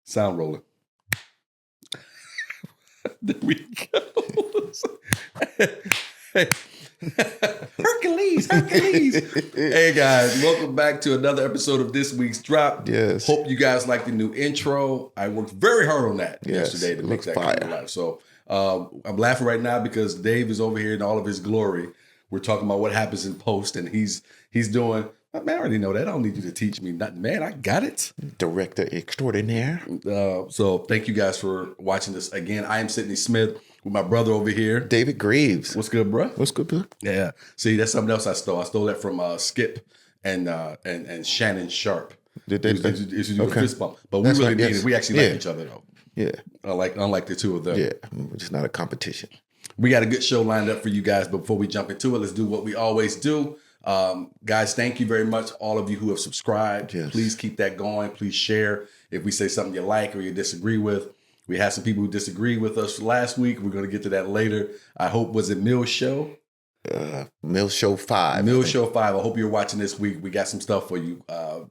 Sound rolling. There we go. Hercules. Hey guys, welcome back to another episode of this week's drop. Yes. Hope you guys like the new intro. I worked very hard on that yesterday to make that come alive. So I'm laughing right now because Dave is over here in all of his glory. We're talking about what happens in post, and he's doing. Man, I already know that. I don't need you to teach me nothing, man. I got it. Director extraordinaire. So thank you guys for watching this again. I am Sidney Smith with my brother over here, David Greaves. What's good, bro? What's good, bro? Yeah. See, that's something else I stole. I stole that from Skip and Shannon Sharp. Did they? It's a fist bump. But we really need it. We actually like each other though. Yeah. Unlike the two of them. Yeah. It's not a competition. We got a good show lined up for you guys, but before we jump into it, let's do what we always do. Guys, thank you very much, all of you who have subscribed. Yes. Please keep that going. Please share if we say something you like or you disagree with. We had some people who disagreed with us last week. We're going to get to that later. I hope, was it Mill Show? Mill Show 5. Mill Show 5. I hope you're watching this week. We got some stuff for you.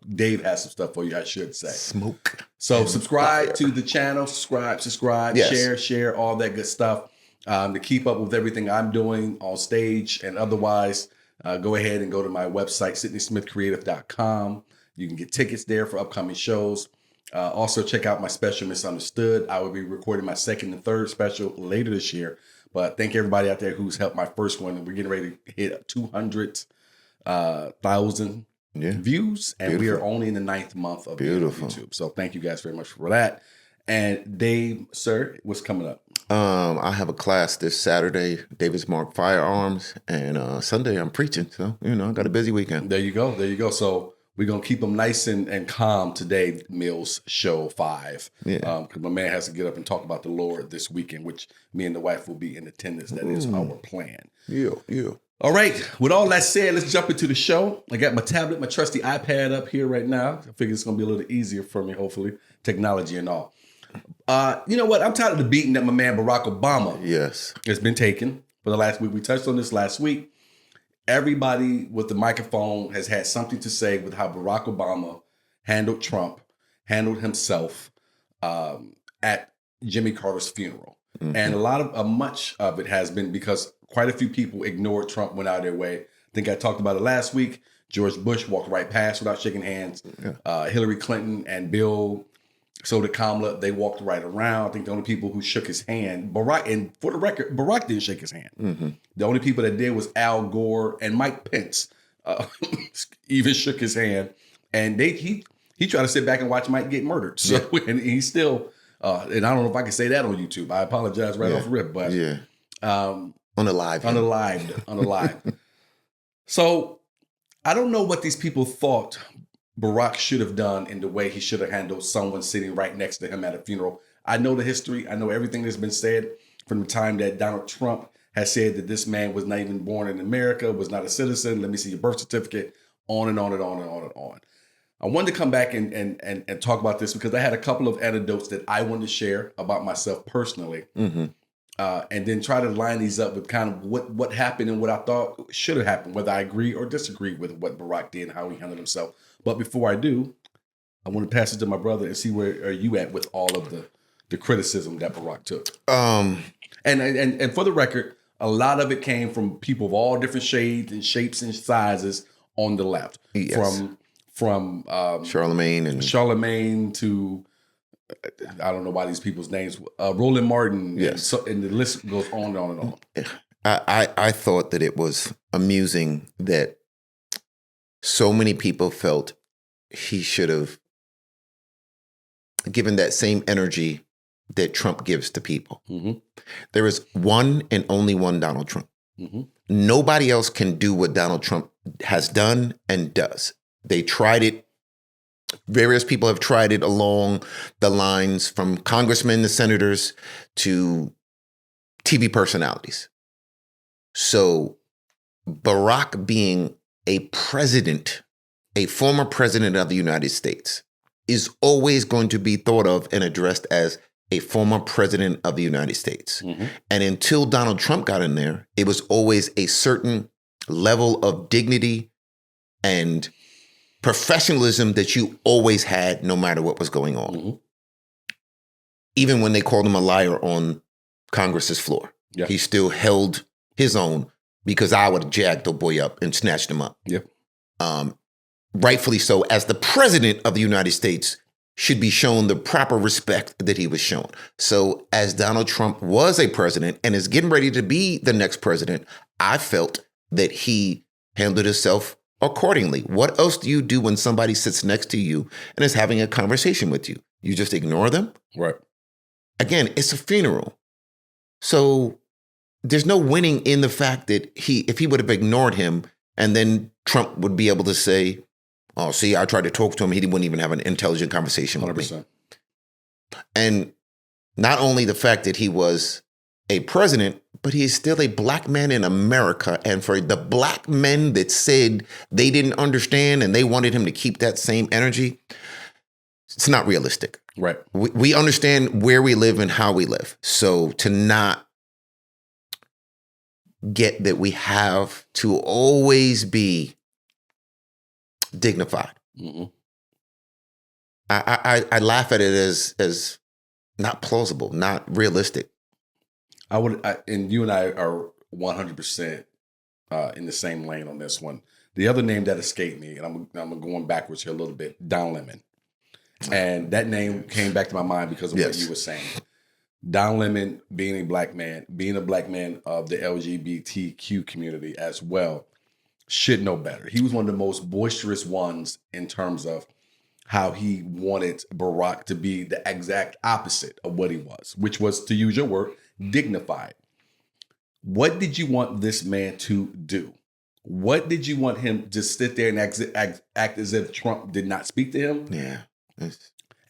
Dave has some stuff for you, I should say. Smoke. So subscribe to the channel. Subscribe, yes. share, all that good stuff. To keep up with everything I'm doing on stage and otherwise, go ahead and go to my website, SydneySmithCreative.com. You can get tickets there for upcoming shows. Also, check out my special, Misunderstood. I will be recording my second and third special later this year. But thank everybody out there who's helped my first one. We're getting ready to hit 200,000 views. And we are only in the 9th month of YouTube. So thank you guys very much for that. And Dave, sir, what's coming up? I have a class this Saturday, Davis Mark Firearms, and Sunday I'm preaching. So, I got a busy weekend. There you go. So we're going to keep them nice and calm today, Mills Show 5. Yeah. Because my man has to get up and talk about the Lord this weekend, which me and the wife will be in attendance. That is our plan. Yeah. All right. With all that said, let's jump into the show. I got my tablet, my trusty iPad up here right now. I figure it's going to be a little easier for me, hopefully. Technology and all. You know what? I'm tired of the beating that my man Barack Obama has been taking for the last week. We touched on this last week. Everybody with the microphone has had something to say with how Barack Obama handled Trump, handled himself at Jimmy Carter's funeral. Mm-hmm. And much of it has been because quite a few people ignored Trump, went out of their way. I think I talked about it last week. George Bush walked right past without shaking hands. Yeah. Hillary Clinton and Bill, so did Kamala, they walked right around. I think the only people who shook his hand, Barack, and for the record, Barack didn't shake his hand. Mm-hmm. The only people that did was Al Gore and Mike Pence even shook his hand. And he tried to sit back and watch Mike get murdered. So, and he's still, and I don't know if I can say that on YouTube. I apologize right off the rip, but unalived. So I don't know what these people thought Barack should have done in the way he should have handled someone sitting right next to him at a funeral. I know the history. I know everything that's been said from the time that Donald Trump has said that this man was not even born in America, was not a citizen. Let me see your birth certificate, on and on and on and on and on. I wanted to come back and talk about this because I had a couple of anecdotes that I wanted to share about myself personally. Mm-hmm. And then try to line these up with kind of what happened and what I thought should have happened, whether I agree or disagree with what Barack did and how he handled himself. But before I do, I want to pass it to my brother and see where are you at with all of the criticism that Barack took. And for the record, a lot of it came from people of all different shades and shapes and sizes on the left. Yes. From Charlemagne to I don't know why these people's names, Roland Martin. Yes. And the list goes on and on and on. I thought that it was amusing that so many people felt he should have given that same energy that Trump gives to people. Mm-hmm. There is one and only one Donald Trump. Mm-hmm. Nobody else can do what Donald Trump has done and does. They tried it. Various people have tried it along the lines from congressmen to senators to TV personalities. So Barack being a president, a former president of the United States, is always going to be thought of and addressed as a former president of the United States. Mm-hmm. And until Donald Trump got in there, it was always a certain level of dignity and professionalism that you always had no matter what was going on. Mm-hmm. even when they called him a liar on Congress's floor. Yeah. He still held his own because I would have jacked the boy up and snatched him up. Yep. Rightfully so, as the president of the United States should be shown the proper respect that he was shown. So as Donald Trump was a president and is getting ready to be the next president, I felt that he handled himself accordingly. What else do you do when somebody sits next to you and is having a conversation with you? You just ignore them? Right. Again, it's a funeral. So there's no winning in the fact that if he would have ignored him and then Trump would be able to say, oh, see, I tried to talk to him. He wouldn't even have an intelligent conversation with 100%. me. And not only the fact that he was a president, but he is still a black man in America. And for the black men that said they didn't understand and they wanted him to keep that same energy, it's not realistic. Right. We understand where we live and how we live. So to not get that we have to always be dignified. Mm-hmm. I laugh at it as not plausible, not realistic. And you and I are 100% in the same lane on this one. The other name that escaped me, and I'm going backwards here a little bit, Don Lemon. And that name came back to my mind because of what you were saying. Don Lemon being a black man of the LGBTQ community as well, should know better. He was one of the most boisterous ones in terms of how he wanted Barack to be the exact opposite of what he was, which was, to use your word, dignified. What did you want this man to do? What did you want him to sit there and act as if Trump did not speak to him? Yeah.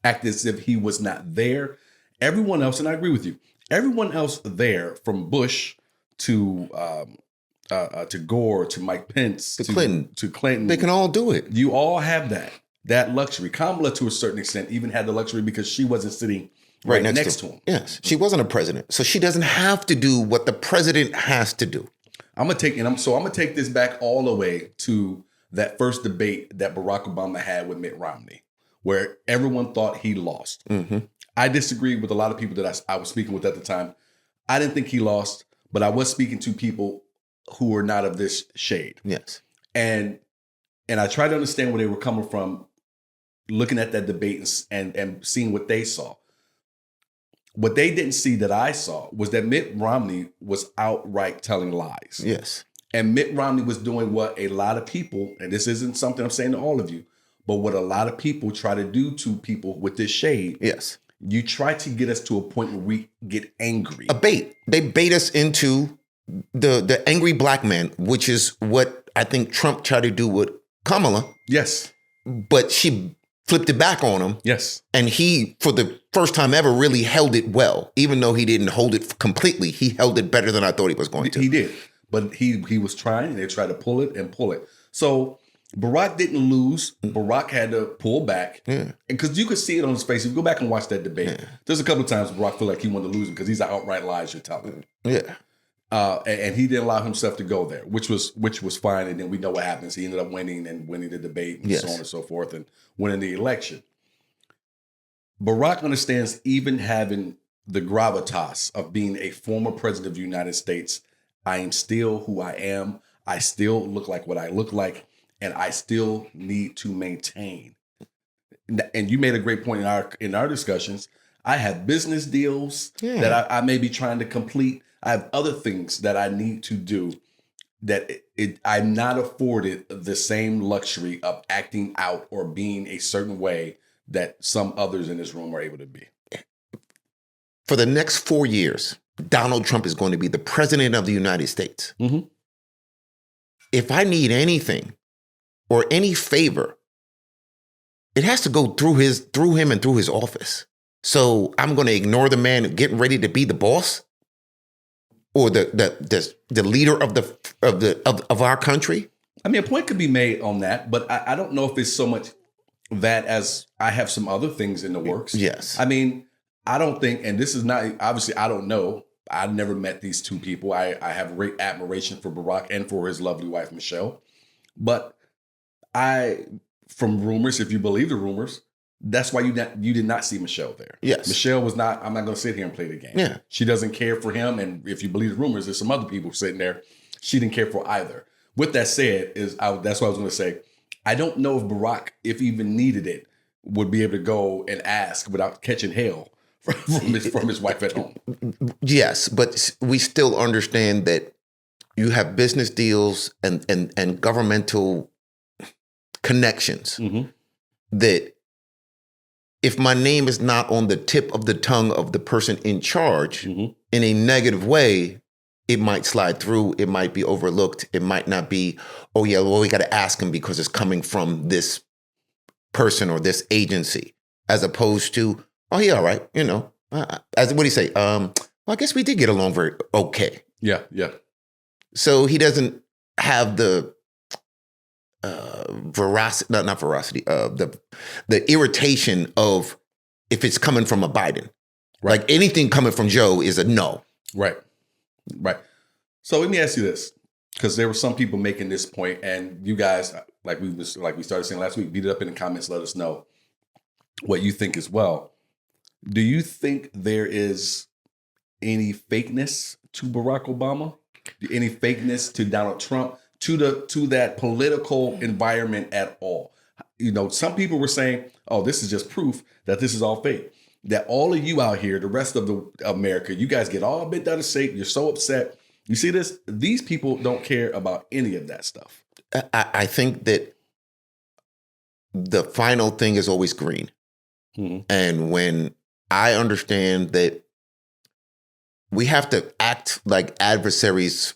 Act as if he was not there. Everyone else, and I agree with you, everyone else there, from Bush to Gore, to Mike Pence, to Clinton, they can all do it. You all have that luxury. Kamala, to a certain extent, even had the luxury because she wasn't sitting right next to him. Yes, she wasn't a president, so she doesn't have to do what the president has to do. I'm gonna take this back all the way to that first debate that Barack Obama had with Mitt Romney, where everyone thought he lost. Mm-hmm. I disagreed with a lot of people that I was speaking with at the time. I didn't think he lost, but I was speaking to people who were not of this shade. Yes. And I tried to understand where they were coming from, looking at that debate and seeing what they saw. What they didn't see that I saw was that Mitt Romney was outright telling lies. Yes. And Mitt Romney was doing what a lot of people, and this isn't something I'm saying to all of you, but what a lot of people try to do to people with this shade. Yes. You try to get us to a point where we get angry. A bait. They bait us into the angry black man, which is what I think Trump tried to do with Kamala. Yes. But she flipped it back on him. Yes. And he, for the first time ever, really held it well. Even though he didn't hold it completely, he held it better than I thought he was going to. He did. But he was trying, and they tried to pull it. So Barack didn't lose. Barack had to pull back. Yeah. And because you could see it on his face. If you go back and watch that debate, there's a couple of times Barack felt like he wanted to lose him because these are outright lies you're telling. Yeah. And he didn't allow himself to go there, which was fine. And then we know what happens. He ended up winning the debate and so on and so forth and winning the election. Barack understands, even having the gravitas of being a former president of the United States, I am still who I am. I still look like what I look like, and I still need to maintain. And you made a great point in our discussions. I have business deals that I may be trying to complete. I have other things that I need to do that I'm not afforded the same luxury of acting out or being a certain way that some others in this room are able to be. For the next 4 years, Donald Trump is going to be the president of the United States. Mm-hmm. If I need anything or any favor, it has to go through him and through his office. So I'm going to ignore the man getting ready to be the boss or the leader of our country. I mean, a point could be made on that, but I don't know if it's so much that as I have some other things in the works. Yes. I mean, I don't think, and this is not, obviously, I don't know. I've never met these two people. I have great admiration for Barack and for his lovely wife, Michelle. But from rumors, if you believe the rumors, That's why you did not see Michelle there. Yes. Michelle was not, I'm not going to sit here and play the game. Yeah. She doesn't care for him. And if you believe the rumors, there's some other people sitting there she didn't care for either. With that said, that's what I was going to say. I don't know if Barack, if he even needed it, would be able to go and ask without catching hell from his wife at home. Yes, but we still understand that you have business deals and governmental connections that if my name is not on the tip of the tongue of the person in charge in a negative way, it might slide through. It might be overlooked. It might not be, oh, yeah, well, we got to ask him because it's coming from this person or this agency, as opposed to, oh, yeah, all right, as what do you say? Well, I guess we did get along very okay. Yeah, yeah. So he doesn't have the veracity, not veracity, the irritation of if it's coming from a Biden. Right. Like anything coming from Joe is a no. Right. So let me ask you this, because there were some people making this point, and you guys, like we started saying last week, beat it up in the comments. Let us know what you think as well. Do you think there is any fakeness to Barack Obama? Any fakeness to Donald Trump? To that political environment at all? Some people were saying, "Oh, this is just proof that this is all fake." That all of you out here, the rest of America, you guys get all bent out of shape. You're so upset. You see this? These people don't care about any of that stuff. I think that the final thing is always green. And when I understand that we have to act like adversaries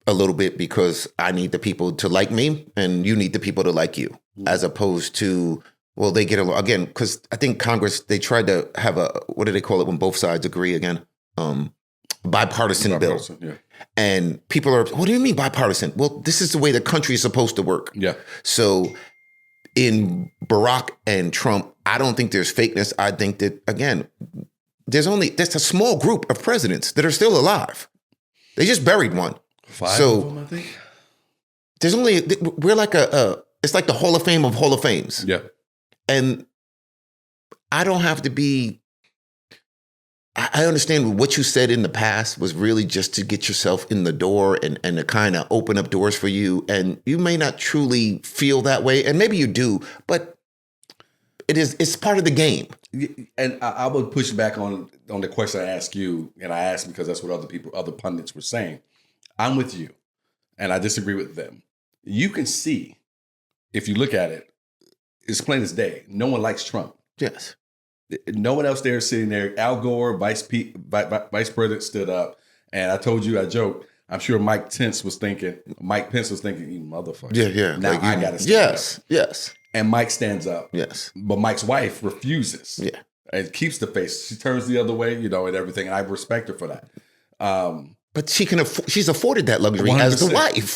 a little bit because I need the people to like me and you need the people to like you, as opposed to, well, they get along again, because I think Congress, they tried to have what do they call it when both sides agree again? Bipartisan bill. Yeah. And people are, what do you mean bipartisan? Well, this is the way the country is supposed to work. Yeah. So in Barack and Trump, I don't think there's fakeness. I think that, again, there's a small group of presidents that are still alive. They just buried one. 5 of them, I think. There's we're like it's like the Hall of Fame of Hall of Fames. Yeah. And I don't have to be, I understand what you said in the past was really just to get yourself in the door and to kind of open up doors for you. And you may not truly feel that way. And maybe you do, but it's part of the game. And I would push back on the question I asked you, and I asked because that's what other pundits were saying. I'm with you, and I disagree with them. You can see, if you look at it, it's plain as day. No one likes Trump. Yes. No one else there is sitting there. Al Gore, vice president, stood up, and I told you, I joked, I'm sure Mike Pence was thinking, you motherfucker. Yeah. Now I got to stand up. Yes. And Mike stands up. Yes. But Mike's wife refuses. Yeah. And keeps the face. She turns the other way, and everything. And I respect her for that. But she's afforded that luxury 100%. As the wife.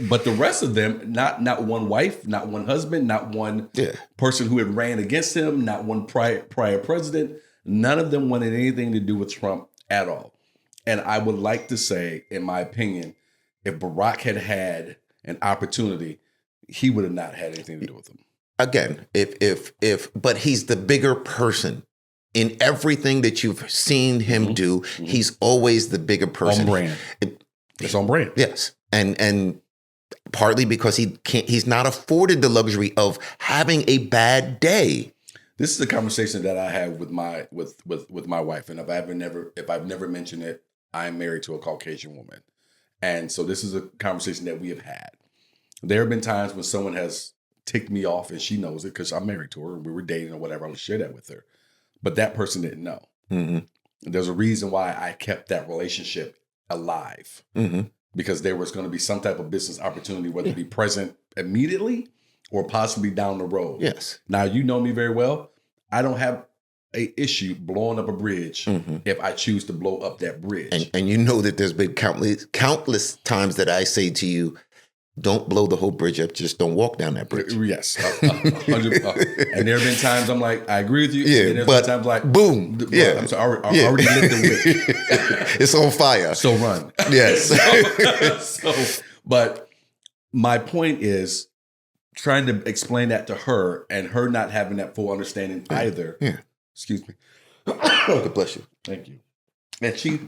But the rest of them, not one wife, not one husband, not one person who had ran against him, not one prior president. None of them wanted anything to do with Trump at all. And I would like to say, in my opinion, if Barack had an opportunity, he would have not had anything to do with him. Again, but he's the bigger person. In everything that you've seen him do, he's always the bigger person. On brand. It's on brand. Yes. And partly because he's not afforded the luxury of having a bad day. This is a conversation that I have with my wife. And if I've never mentioned it, I'm married to a Caucasian woman. And so this is a conversation that we have had. There have been times when someone has ticked me off, and she knows it because I'm married to her and we were dating or whatever. I would share that with her. But that person didn't know. There's a reason why I kept that relationship alive. Because there was going to be some type of business opportunity, whether it be present immediately or possibly down the road. Yes. Now, you know me very well. I don't have an issue blowing up a bridge if I choose to blow up that bridge. And you know that there's been countless times that I say to you, don't blow the whole bridge up. Just don't walk down that bridge. Yes. And there have been times I'm like, I agree with you. Yeah, and there's but been times like, boom. Yeah. I'm sorry, I already lit the wick. It's on fire. So run. Yes. But my point is, trying to explain that to her and her not having that full understanding either. Yeah. Excuse me. God bless you. Thank you. And she,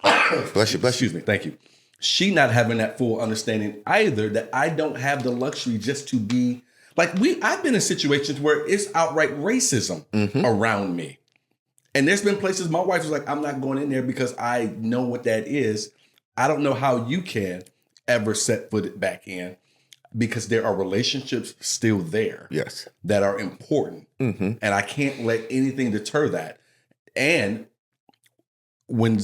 Bless you. excuse me, thank you. She not having that full understanding either, that I don't have the luxury just to be like I've been in situations where it's outright racism around me. And there's been places my wife was like, I'm not going in there because I know what that is. I don't know how you can ever set foot back in, because there are relationships still there. Yes. That are important. And I can't let anything deter that. And when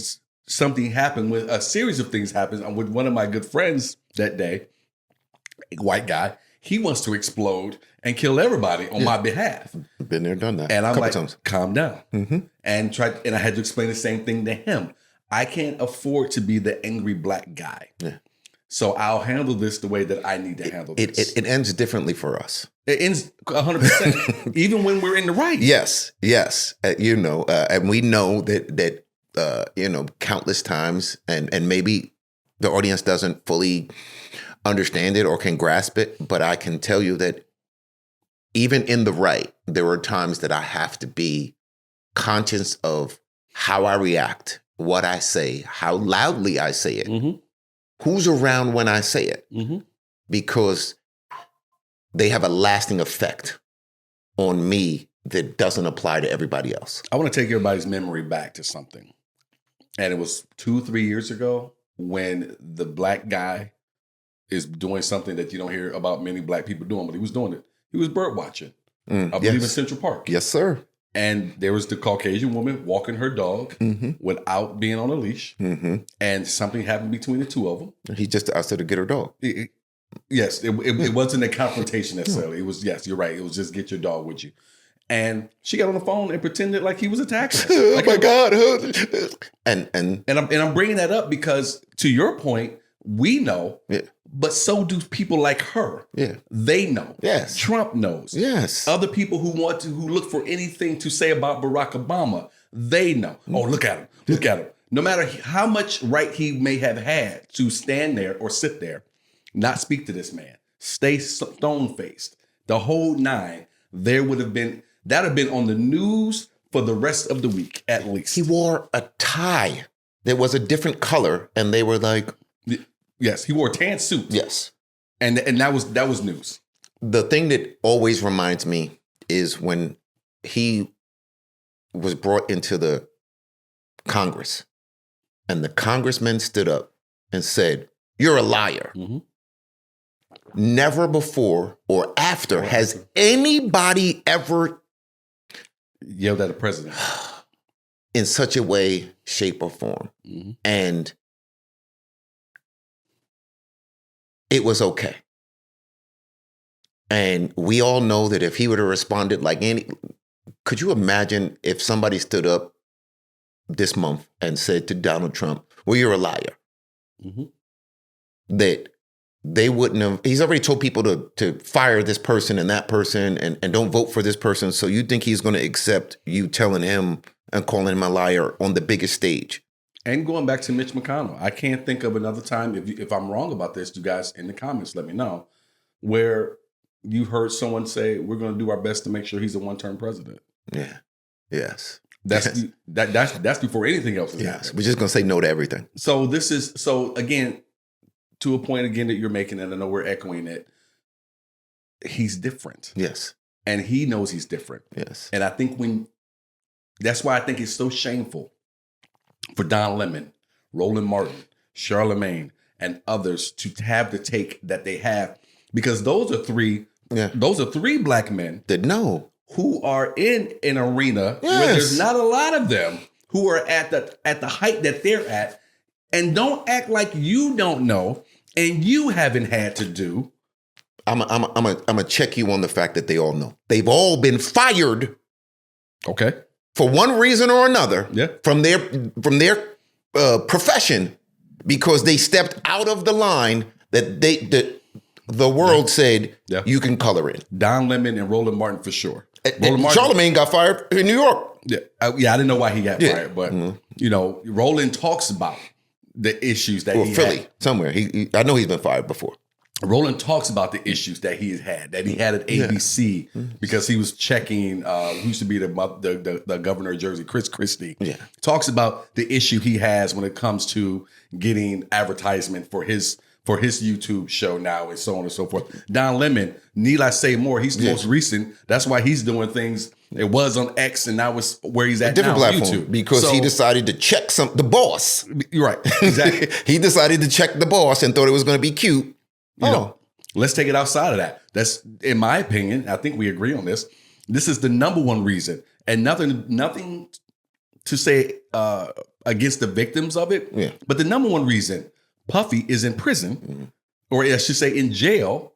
something happened, when a series of things happens, I'm with one of my good friends that day, a white guy, he wants to explode and kill everybody on my behalf. Been there, done that. And I'm like, times. calm down. And I had to explain the same thing to him. I can't afford to be the angry black guy. Yeah. So I'll handle this the way that I need to handle this. It ends differently for us. It ends 100%, even when we're in the right. Yes. And we know that countless times, and maybe the audience doesn't fully understand it or can grasp it, but I can tell you that even in the right, there are times that I have to be conscious of how I react, what I say, how loudly I say it, who's around when I say it, because they have a lasting effect on me that doesn't apply to everybody else. I want to take everybody's memory back to something. And it was 2-3 years ago when the black guy is doing something that you don't hear about many black people doing, but he was doing it. He was bird watching, I believe in Central Park. Yes, sir. And there was the Caucasian woman walking her dog without being on a leash. And something happened between the two of them. He just asked her to get her dog. Yes, it wasn't a confrontation necessarily. It was, yes, you're right. It was just get your dog with you. And she got on the phone and pretended like he was attacking her. Oh my God. And I'm bringing that up because, to your point, we know, but so do people like her. Yeah. They know. Yes. Trump knows. Yes. Other people who look for anything to say about Barack Obama, they know. Oh, look at him. Look at him. No matter how much right he may have had to stand there or sit there, not speak to this man, stay stone-faced, the whole nine, that would have been on the news for the rest of the week, at least. He wore a tie that was a different color, and they were like... Yes, he wore a tan suit. Yes. And that was news. The thing that always reminds me is when he was brought into the Congress, and the congressman stood up and said, "You're a liar." Never before or after has anybody ever yelled at a president in such a way, shape, or form. And it was okay. And we all know that if he would have responded like could you imagine if somebody stood up this month and said to Donald Trump, "Well, you're a liar." That they wouldn't have, he's already told people to fire this person and that person and don't vote for this person. So you think he's going to accept you telling him and calling him a liar on the biggest stage? And going back to Mitch McConnell, I can't think of another time, if I'm wrong about this, you guys in the comments, let me know, where you heard someone say, we're going to do our best to make sure he's a one-term president. Yeah. Yes. That's before anything else is happening. We're just going to say no to everything. So again, to a point again that you're making, and I know we're echoing it, he's different. Yes. And he knows he's different. Yes. And I think that's why I think it's so shameful for Don Lemon, Roland Martin, Charlemagne, and others to have the take that they have, because those are three black men that know, who are in an arena where there's not a lot of them who are at the height that they're at, and don't act like you don't know and you haven't had to do. I'm gonna check you on the fact that they all know. They've all been fired. Okay. For one reason or another, from their profession, because they stepped out of the line that the world said you can color in. Don Lemon and Roland Martin for sure. Charlemagne got fired in New York. I didn't know why he got fired, but Roland talks about the issues that he Philly had. somewhere. I know he's been fired before. Roland talks about the issues that he had at ABC because he was checking who used to be the governor of Jersey, Chris Christie. Yeah. Talks about the issue he has when it comes to getting advertisement for his YouTube show now and so on and so forth. Don Lemon, need I say more? He's the most recent. That's why he's doing things. It was on X and now it's where he's at now on YouTube. Because he decided to check the boss. You're right. Exactly. He decided to check the boss and thought it was going to be cute. You know, let's take it outside of that. That's, in my opinion, I think we agree on this. This is the number one reason, and nothing to say against the victims of it. Yeah. But the number one reason Puffy is in prison, or I should say in jail,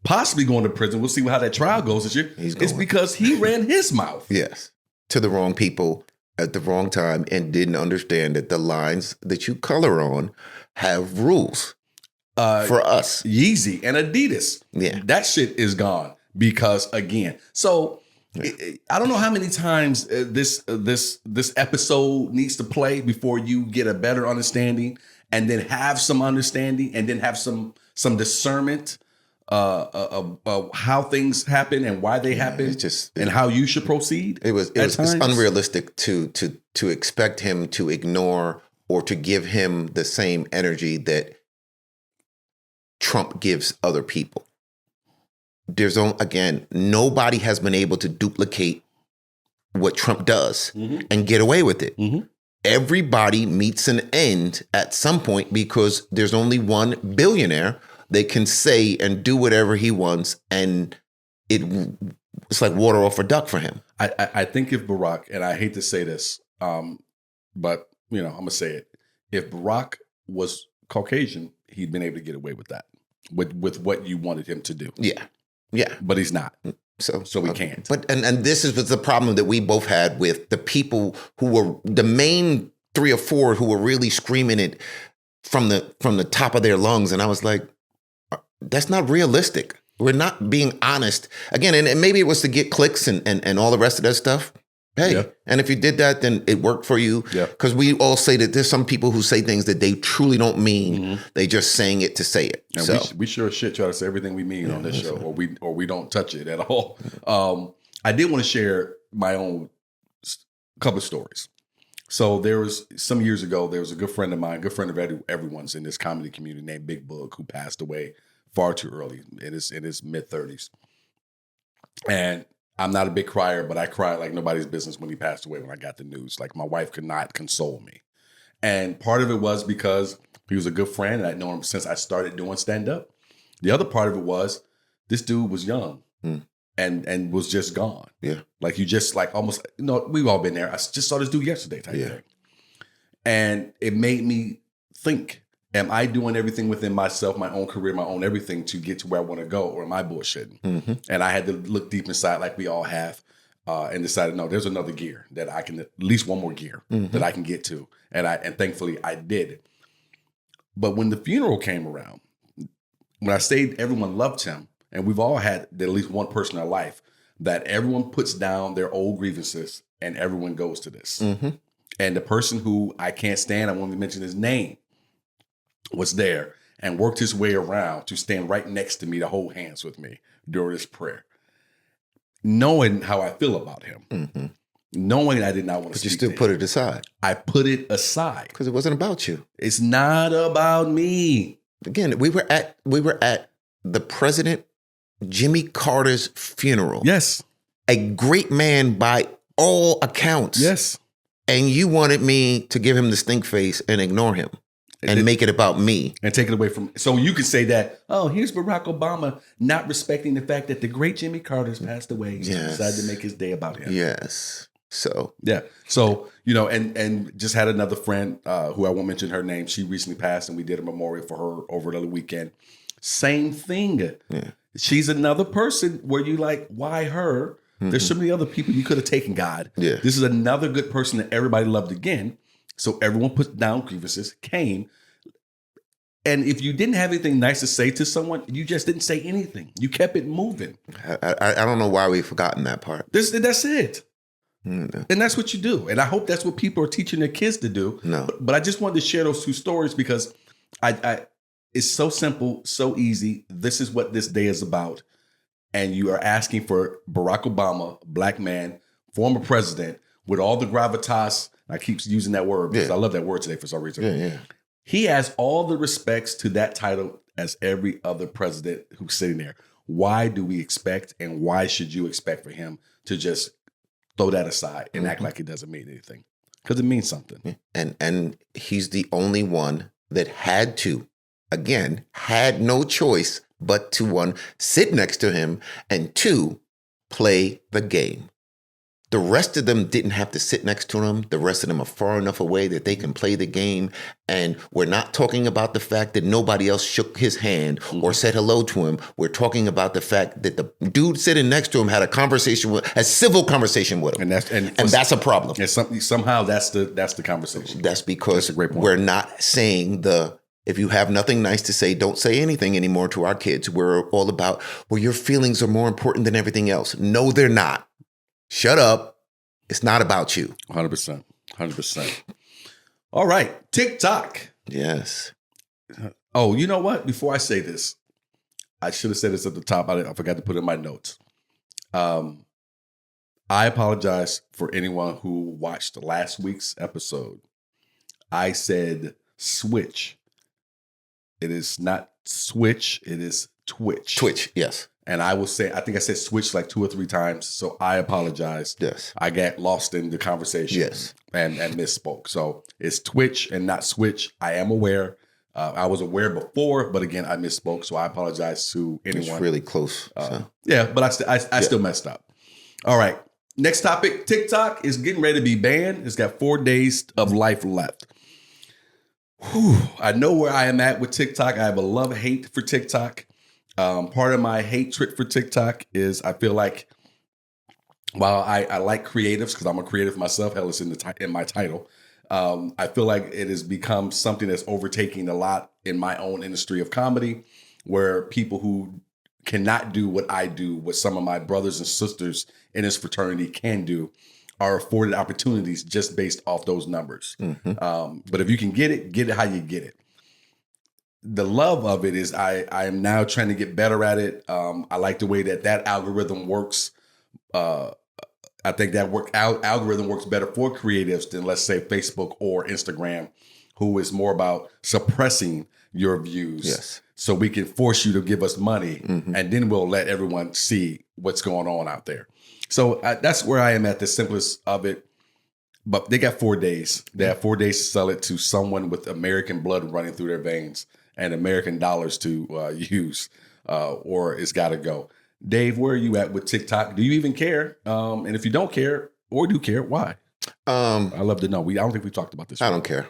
possibly going to prison. We'll see how that trial goes this year. It's because he ran his mouth. Yes, to the wrong people at the wrong time and didn't understand that the lines that you color on have rules. For us, Yeezy and Adidas, that shit is gone because again. So I don't know how many times this episode needs to play before you get a better understanding, and then have some understanding, and then have some discernment of how things happen and why they happen, and how you should proceed. It's unrealistic to expect him to ignore or to give him the same energy that Trump gives other people. Nobody has been able to duplicate what Trump does and get away with it. Everybody meets an end at some point because there's only one billionaire that can say and do whatever he wants, and it's like water off a duck for him. I think if Barack, and I hate to say this, but I'm gonna say it, if Barack was Caucasian, he'd been able to get away with that, with what you wanted him to do. Yeah, but he's not. So we can't. But and this is the problem that we both had with the people who were the main 3 or 4 who were really screaming it from the top of their lungs, and I was like, that's not realistic. We're not being honest. Again, and maybe it was to get clicks and all the rest of that stuff. Hey, and if you did that, then it worked for you. Yeah. Because we all say that there's some people who say things that they truly don't mean. They just saying it to say it. And we sure as shit try to say everything we mean on this show, or we don't touch it at all. I did want to share my own couple of stories. So there was some years ago, there was a good friend of mine, good friend of everyone's in this comedy community named Big Boog, who passed away far too early in his mid-30s. And I'm not a big crier, but I cried like nobody's business when he passed away when I got the news. Like, my wife could not console me. And part of it was because he was a good friend and I'd known him since I started doing stand-up. The other part of it was this dude was young and was just gone. Yeah. Like, you just like almost, we've all been there. I just saw this dude yesterday type thing. And it made me think, am I doing everything within myself, my own career, my own everything to get to where I want to go, or am I bullshitting? And I had to look deep inside like we all have and decided, no, there's another gear that I can, at least one more gear that I can get to. And thankfully I did. But when the funeral came around, when I stayed, everyone loved him. And we've all had at least one person in our life that everyone puts down their old grievances and everyone goes to this. And the person who I can't stand, I won't even mention his name, was there and worked his way around to stand right next to me to hold hands with me during this prayer. Knowing how I feel about him. Knowing I did not want to speak. But you still put it aside. I put it aside. Because it wasn't about you. It's not about me. Again, we were at the President Jimmy Carter's funeral. Yes. A great man by all accounts. Yes. And you wanted me to give him the stink face and ignore him. And make it about me. And take it away from, so you could say that, oh, here's Barack Obama not respecting the fact that the great Jimmy Carter's passed away. He decided to make his day about him. Yes. So. Yeah. So, and just had another friend who I won't mention her name. She recently passed and we did a memorial for her over the weekend. Same thing. Yeah. She's another person where you like, why her? There's so many other people you could have taken, God. Yeah. This is another good person that everybody loved again. So everyone put down grievances, came. And if you didn't have anything nice to say to someone, you just didn't say anything. You kept it moving. I don't know why we've forgotten that part. That's it. And that's what you do. And I hope that's what people are teaching their kids to do. No. But I just wanted to share those two stories because it's so simple, so easy. This is what this day is about. And you are asking for Barack Obama, black man, former president, with all the gravitas. I keep using that word because I love that word today for some reason. Yeah. He has all the respects to that title as every other president who's sitting there. Why do we expect, and why should you expect for him to just throw that aside and act like it doesn't mean anything? Because it means something. And he's the only one that had no choice but to, one, sit next to him, and two, play the game. The rest of them didn't have to sit next to him. The rest of them are far enough away that they can play the game. And we're not talking about the fact that nobody else shook his hand or said hello to him. We're talking about the fact that the dude sitting next to him had a civil conversation with him. And that's a problem. And somehow that's the conversation. That's because we're not saying if you have nothing nice to say, don't say anything anymore to our kids. We're all about, well, your feelings are more important than everything else. No, they're not. Shut up. It's not about you. 100%. 100%. All right. TikTok. Yes. Oh, you know what? Before I say this, I should have said this at the top. I forgot to put it in my notes. I apologize for anyone who watched last week's episode. I said switch. It is not switch. It is Twitch. Twitch, yes. And I will say, I think I said switch like 2 or 3 times. So I apologize. Yes. I got lost in the conversation. Yes. And misspoke. So it's Twitch and not switch. I am aware. I was aware before, but again, I misspoke. So I apologize to anyone. It's really close. Yeah, but I still messed up. All right. Next topic. TikTok is getting ready to be banned. It's got 4 days of life left. Whew. I know where I am at with TikTok. I have a love-hate for TikTok. Part of my hatred for TikTok is I feel like while I like creatives, because I'm a creative myself, hell, it's in my title. I feel like it has become something that's overtaking a lot in my own industry of comedy, where people who cannot do what I do, what some of my brothers and sisters in this fraternity can do, are afforded opportunities just based off those numbers. Mm-hmm. But if you can get it how you get it. The love of it is I am now trying to get better at it. I like the way that algorithm works. I think that algorithm works better for creatives than, let's say, Facebook or Instagram, who is more about suppressing your views. Yes. So we can force you to give us money, and then we'll let everyone see what's going on out there. So that's where I am at, the simplest of it. But they got 4 days. They have 4 days to sell it to someone with American blood running through their veins and American dollars to use, or it's got to go. Dave, where are you at with TikTok? Do you even care? And if you don't care or do care, why? I'd love to know. I don't think we talked about this. I don't care.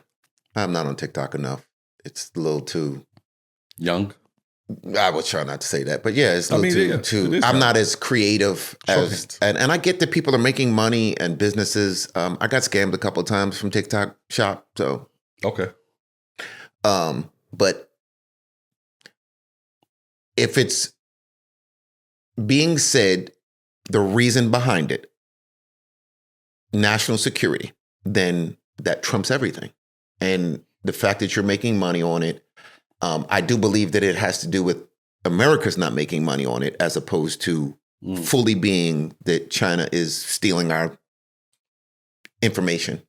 I'm not on TikTok enough. It's a little too young. I would try not to say that, but yeah, it's a little too. I'm not as creative as, and I get that people are making money and businesses. I got scammed a couple of times from TikTok Shop, so okay. But if it's being said, the reason behind it, national security, then that trumps everything. And the fact that you're making money on it, I do believe that it has to do with America's not making money on it, as opposed to fully being that China is stealing our information.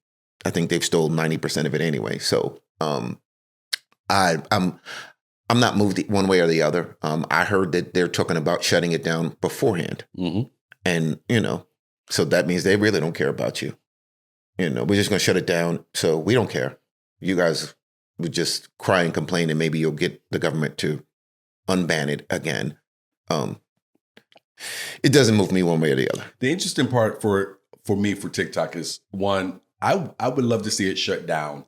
I think they've stolen 90% of it anyway. So I'm not moved one way or the other. I heard that they're talking about shutting it down beforehand. Mm-hmm. And, so that means they really don't care about you. We're just going to shut it down. So we don't care. You guys would just cry and complain, and maybe you'll get the government to unban it again. It doesn't move me one way or the other. The interesting part for me for TikTok is, one, I would love to see it shut down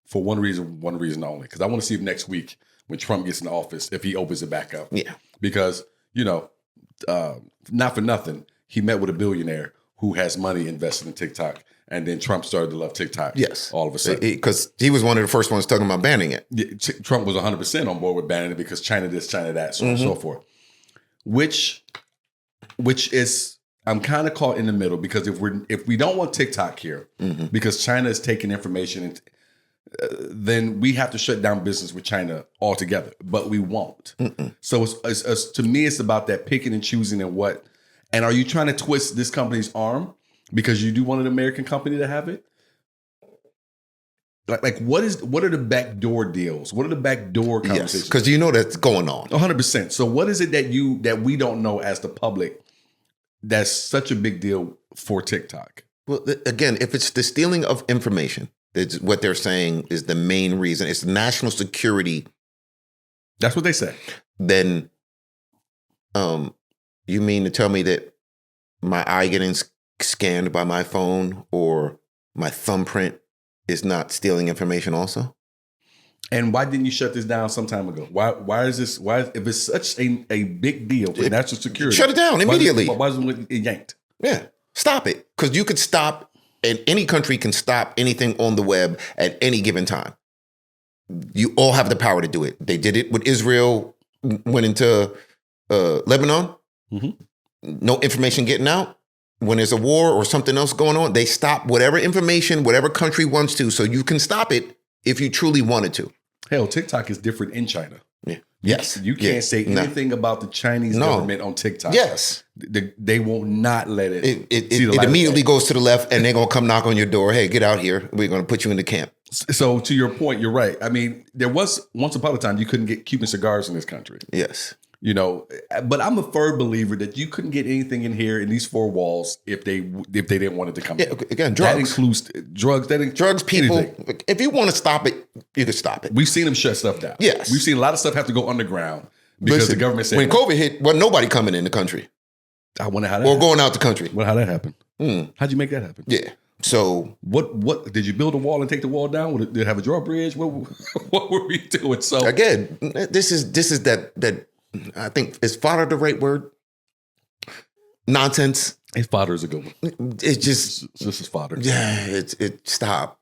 for one reason only, because I want to see if next week, when Trump gets in office, if he opens it back up. Yeah. Because, not for nothing, he met with a billionaire who has money invested in TikTok. And then Trump started to love TikTok. Yes. All of a sudden. Because he was one of the first ones talking about banning it. Yeah, Trump was 100% on board with banning it because China this, China that, so on and so forth. Which is, I'm kind of caught in the middle, because if we don't want TikTok here, because China is taking information, and then we have to shut down business with China altogether. But we won't. So it's to me, it's about that picking and choosing and what. And are you trying to twist this company's arm because you do want an American company to have it? Like what are the backdoor deals? What are the backdoor conversations? Yes, because you know that's going on. 100%. So what is it that we don't know as the public that's such a big deal for TikTok? Well, again, if it's the stealing of information, it's what they're saying is the main reason. It's national security. That's what they say. Then, you mean to tell me that my eye getting scanned by my phone or my thumbprint is not stealing information also? And why didn't you shut this down some time ago? Why is this? Why if it's such a big deal for national security? Shut it down immediately. Why isn't it yanked? Yeah, stop it. Because you could stop, and any country can stop anything on the web at any given time. You all have the power to do it. They did it with Israel, went into Lebanon. No information getting out. When there's a war or something else going on, they stop whatever information, whatever country wants to, so you can stop it if you truly wanted to. Hell, TikTok is different in China. Yeah. Yes. You can't say anything about the Chinese government on TikTok. Yes. They will not let it. It immediately goes to the left, and they're going to come knock on your door. Hey, get out here. We're going to put you in the camp. So to your point, you're right. I mean, there was once upon a time you couldn't get Cuban cigars in this country. Yes. You know, but I'm a firm believer that you couldn't get anything in here in these four walls if they didn't want it to come in. Again, drugs. That includes drugs. Drugs, people. Anything. If you want to stop it, you can stop it. We've seen them shut stuff down. Yes. We've seen a lot of stuff have to go underground because the government said. When COVID hit, wasn't nobody coming in the country. I wonder how that or going out the country. Well, how that happened? How'd you make that happen? Yeah. So what did you build a wall and take the wall down? Did it have a drawbridge? What were we doing? So again, this is that I think is fodder the right word? Nonsense. It's fodder is a good one. It's just this is fodder. Yeah, stop.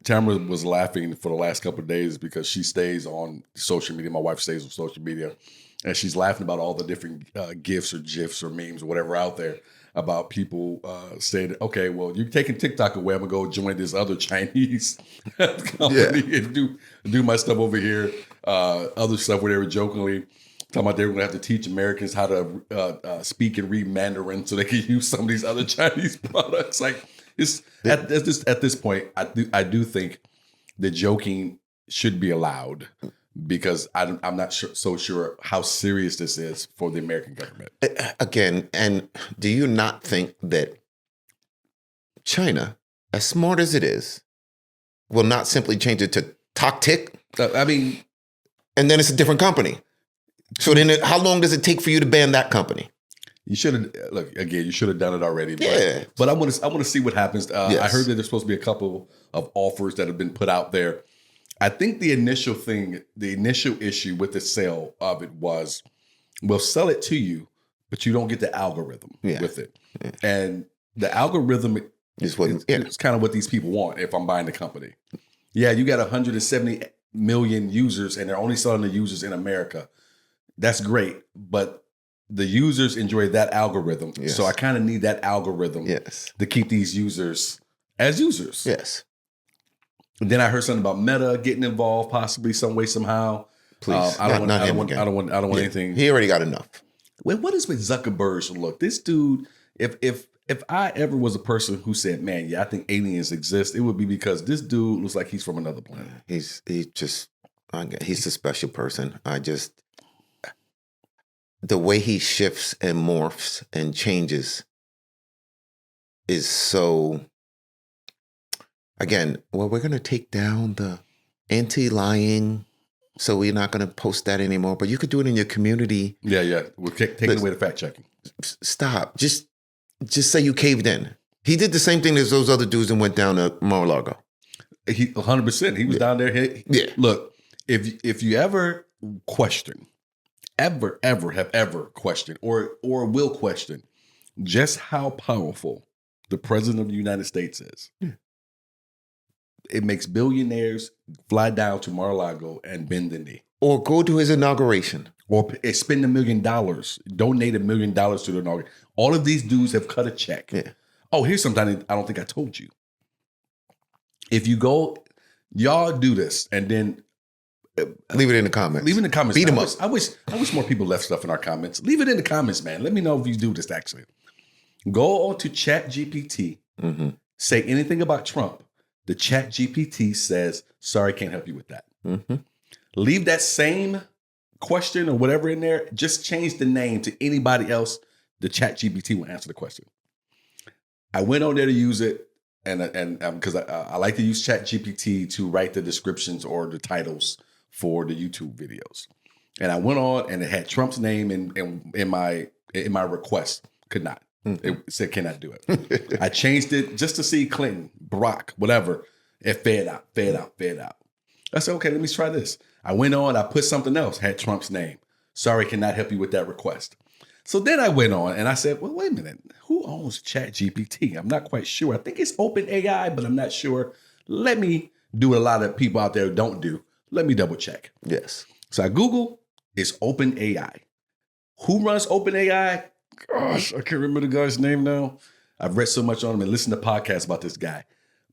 Tamara was laughing for the last couple of days because she stays on social media. My wife stays on social media, and she's laughing about all the different GIFs or GIFs or memes or whatever out there about people saying, okay, well, you're taking TikTok away. I'm going to go join this other Chinese company and do my stuff over here. Other stuff where they were jokingly talking about they were going to have to teach Americans how to speak and read Mandarin so they could use some of these other Chinese products. Like it's at this point, I do think the joking should be allowed. Because I'm not so sure how serious this is for the American government. Again, and do you not think that China, as smart as it is, will not simply change it to Toktik? I mean, and then it's a different company. So then, how long does it take for you to ban that company? You should have you should have done it already. Yeah, but I want to see what happens. Yes. I heard that there's supposed to be a couple of offers that have been put out there. I think the initial issue with the sale of it was, we'll sell it to you, but you don't get the algorithm with it. Yeah. And the algorithm is kind of what these people want if I'm buying the company. Yeah, you got 170 million users and they're only selling the users in America. That's great, but the users enjoy that algorithm. Yes. So I kind of need that algorithm to keep these users as users. Yes. Then I heard something about Meta getting involved, possibly some way, somehow. Please, I don't want anything. He already got enough. Well, what is with Zuckerberg's look? This dude, if I ever was a person who said, "Man, I think aliens exist," it would be because this dude looks like he's from another planet. He's a special person. The way he shifts and morphs and changes is so. Again, well, we're going to take down the anti-lying, so we're not going to post that anymore. But you could do it in your community. Yeah. We're taking away the fact checking. Stop. Just say you caved in. He did the same thing as those other dudes and went down to Mar-a-Lago. 100%. He was down there. Look, if you ever question, ever questioned, or will question just how powerful the president of the United States is. Yeah. It makes billionaires fly down to Mar-a-Lago and bend the knee. Or go to his inauguration. Or spend $1 million, donate $1 million to the inauguration. All of these dudes have cut a check. Yeah. Oh, here's something I don't think I told you. If you go Y'all do this, and then leave it in the comments. Leave it in the comments. Beat them up. I wish more people left stuff in our comments. Leave it in the comments, man. Let me know if you do this. Actually, go on to ChatGPT. Mm-hmm. Say anything about Trump. The ChatGPT says, "Sorry, can't help you with that." Mm-hmm. Leave that same question or whatever in there. Just change the name to anybody else. The ChatGPT will answer the question. I went on there to use it, and because I like to use ChatGPT to write the descriptions or the titles for the YouTube videos. And I went on, and it had Trump's name in my request. Could not. Mm-hmm. It said cannot do it. I changed it just to see Clinton, Barack, whatever. It fed out. I said, okay, let me try this. I went on, I put something else, had Trump's name. Sorry, cannot help you with that request. So then I went on and I said, well, wait a minute. Who owns ChatGPT? I'm not quite sure. I think it's OpenAI, but I'm not sure. Let me do what a lot of people out there don't do. Let me double check. Yes. So I Google, it's OpenAI. Who runs OpenAI? Gosh, I can't remember the guy's name now. I've read so much on him and listened to podcasts about this guy.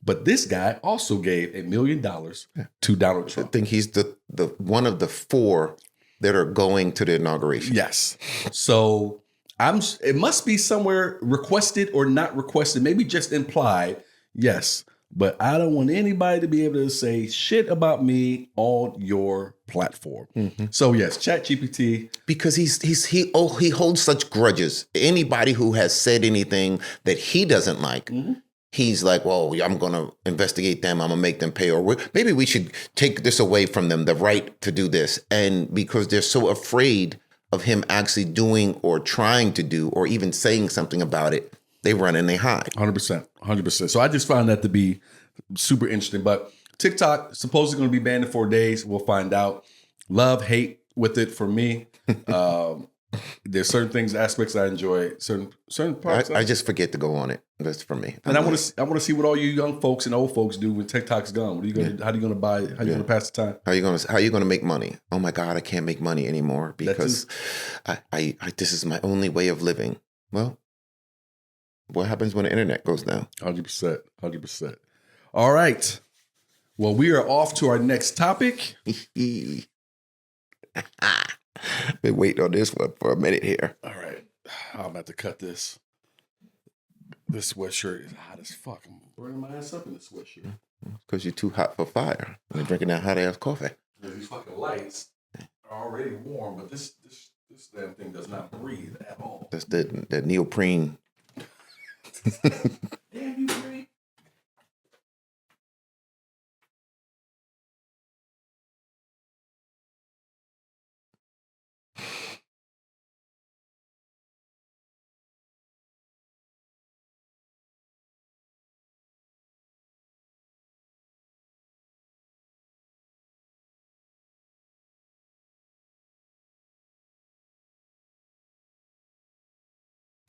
But this guy also gave $1 million to Donald Trump. I think he's the one of the 4 that are going to the inauguration. Yes. So it must be somewhere requested or not requested, maybe just implied. Yes. But I don't want anybody to be able to say shit about me on your platform. Mm-hmm. So yes, ChatGPT. Because he holds such grudges. Anybody who has said anything that he doesn't like, he's like, well, I'm going to investigate them. I'm going to make them pay. Or maybe we should take this away from them, the right to do this. And because they're so afraid of him actually doing or trying to do or even saying something about it, they run and they hide. 100%. So I just found that to be super interesting. But TikTok supposedly going to be banned in 4 days. We'll find out. Love, hate with it for me. There's certain things, aspects I enjoy. Certain parts. I just forget to go on it. That's for me. And I want to see what all you young folks and old folks do when TikTok's gone. What are you going to? How are you going to buy? How are you going to pass the time? How are you going to make money? Oh my God, I can't make money anymore because I this is my only way of living. Well, what happens when the internet goes down? 100%. All right. Well, we are off to our next topic. Been waiting on this one for a minute here. All right. I'm about to cut this. This sweatshirt is hot as fuck. I'm burning my ass up in this sweatshirt. Because you're too hot for fire. And you're drinking that hot ass coffee. These fucking lights are already warm, but this damn thing does not breathe at all. That's the neoprene. Damn you, Ray.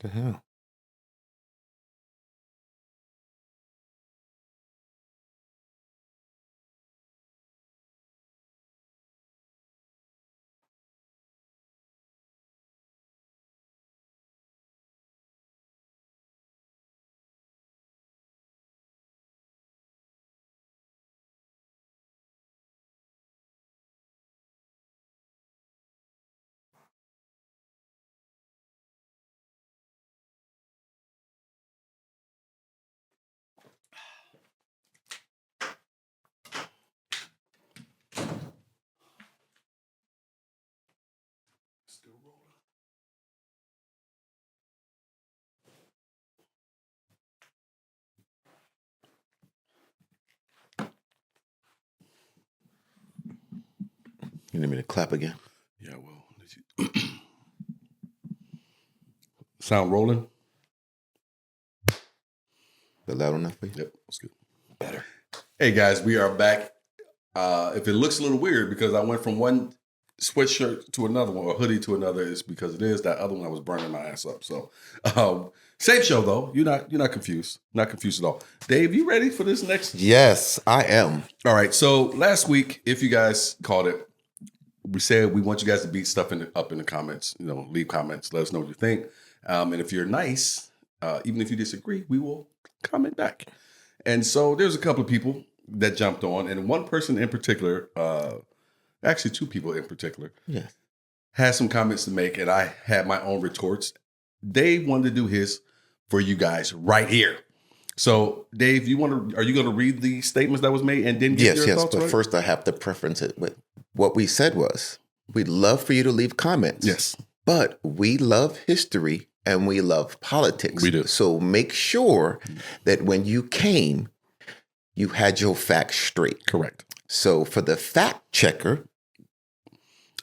The hell? Still rolling. You need me to clap again? Yeah, well. Sound rolling? Is loud enough for you? Yep, that's good. Better. Hey guys, we are back. If it looks a little weird because I went from one sweatshirt to another one, or hoodie to another, it's because it is that other one I was burning my ass up. So, same show though. You're not confused. Not confused at all. Dave, you ready for this next? Yes, I am. All right. So last week, if you guys caught it, we said we want you guys to beat stuff up in the comments. You know, leave comments. Let us know what you think. And if you're nice, even if you disagree, we will comment back. And so there's a couple of people that jumped on, and one person in particular, actually two people in particular, had some comments to make, and I had my own retorts. Dave wanted to do his for you guys right here. So, Dave, are you going to read the statements that was made and then give your thoughts? But right? First I have to preference it with what we said was, we'd love for you to leave comments. Yes. But we love history and we love politics. We do. So make sure that when you came, you had your facts straight. Correct. So for the fact checker,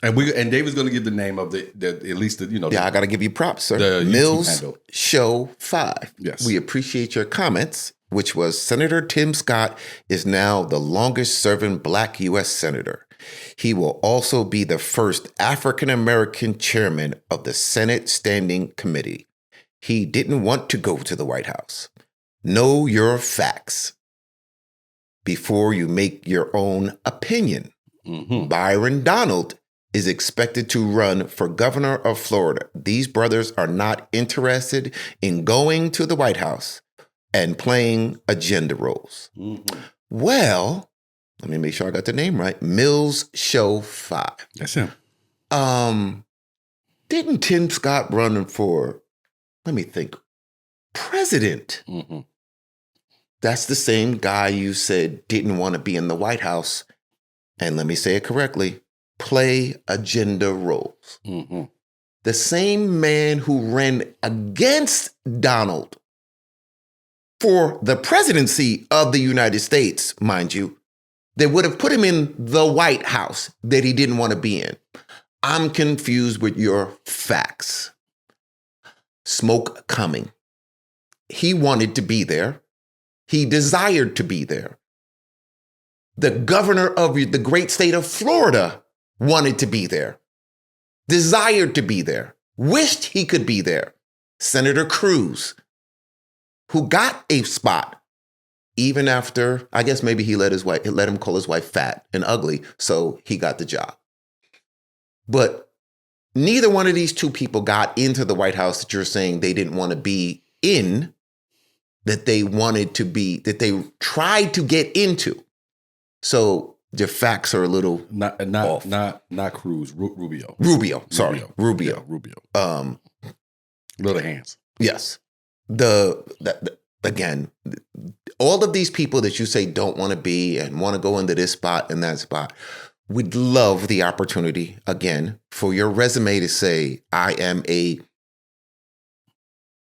and Dave is going to give the name of the at least the, I got to give you props, sir. The Mills Show 5. Yes. We appreciate your comments, which was Senator Tim Scott is now the longest serving Black U.S. Senator. He will also be the first African-American chairman of the Senate Standing Committee. He didn't want to go to the White House. Know your facts before you make your own opinion. Mm-hmm. Byron Donald is expected to run for governor of Florida. These brothers are not interested in going to the White House and playing agenda roles. Mm-hmm. Well, let me make sure I got the name right. Mills Show 5. That's him. Didn't Tim Scott run for, let me think, president? Mm-hmm. That's the same guy you said didn't want to be in the White House. And let me say it correctly, play agenda roles. Mm-hmm. The same man who ran against Donald for the presidency of the United States, mind you, that would have put him in the White House that he didn't want to be in. I'm confused with your facts. Smoke coming. He wanted to be there. He desired to be there. The governor of the great state of Florida wanted to be there, desired to be there, wished he could be there. Senator Cruz, who got a spot even after, I guess maybe he let him call his wife fat and ugly, so he got the job. But neither one of these two people got into the White House that you're saying they didn't want to be in, that they wanted to be, that they tried to get into. So the facts are a little off. Not Cruz, Rubio. Rubio. Little hands. Yes. Again, all of these people that you say don't want to be and want to go into this spot and that spot, would love the opportunity, again, for your resume to say, I am a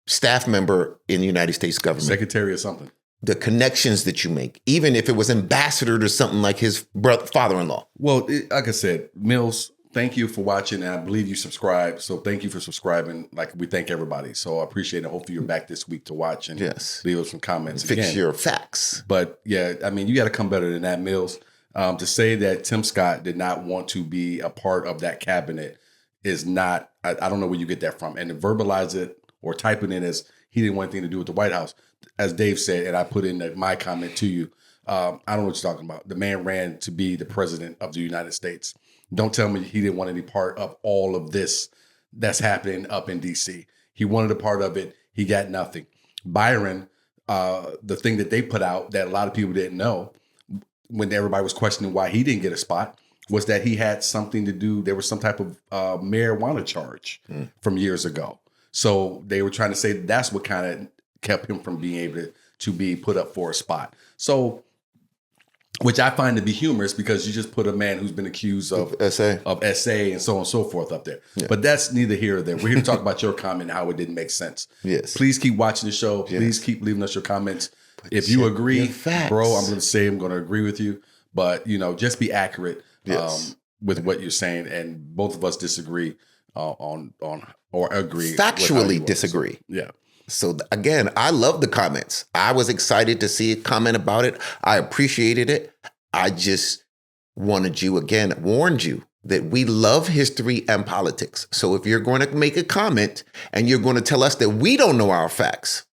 staff member in the United States government. Secretary or something. The connections that you make, even if it was ambassador to something like his father-in-law. Well, like I said, Mills, thank you for watching. And I believe you subscribe. So thank you for subscribing. Like we thank everybody. So I appreciate it. Hopefully you're back this week to watch and leave us some comments. Fix your facts. But yeah, I mean, you got to come better than that, Mills. To say that Tim Scott did not want to be a part of that cabinet is not, I don't know where you get that from. And to verbalize it or type it in as he didn't want anything to do with the White House, as Dave said, and I put in my comment to you, I don't know what you're talking about. The man ran to be the president of the United States. Don't tell me he didn't want any part of all of this that's happening up in D.C. He wanted a part of it. He got nothing. Byron, the thing that they put out that a lot of people didn't know when everybody was questioning why he didn't get a spot was that he had something to do. There was some type of marijuana charge from years ago. So they were trying to say that's what kind of kept him from being able to be put up for a spot. So, which I find to be humorous because you just put a man who's been accused of SA and so on and so forth up there. Yeah. But that's neither here or there. We're here to talk about your comment and how it didn't make sense. Yes. Please keep watching the show. Yes. Please keep leaving us your comments. But if you agree, bro, I'm going to say I'm going to agree with you. But, just be accurate with what you're saying. And both of us disagree on or agree. Factually disagree. Yeah. So again, I love the comments. I was excited to see a comment about it. I appreciated it. I just warned you that we love history and politics. So if you're going to make a comment and you're going to tell us that we don't know our facts,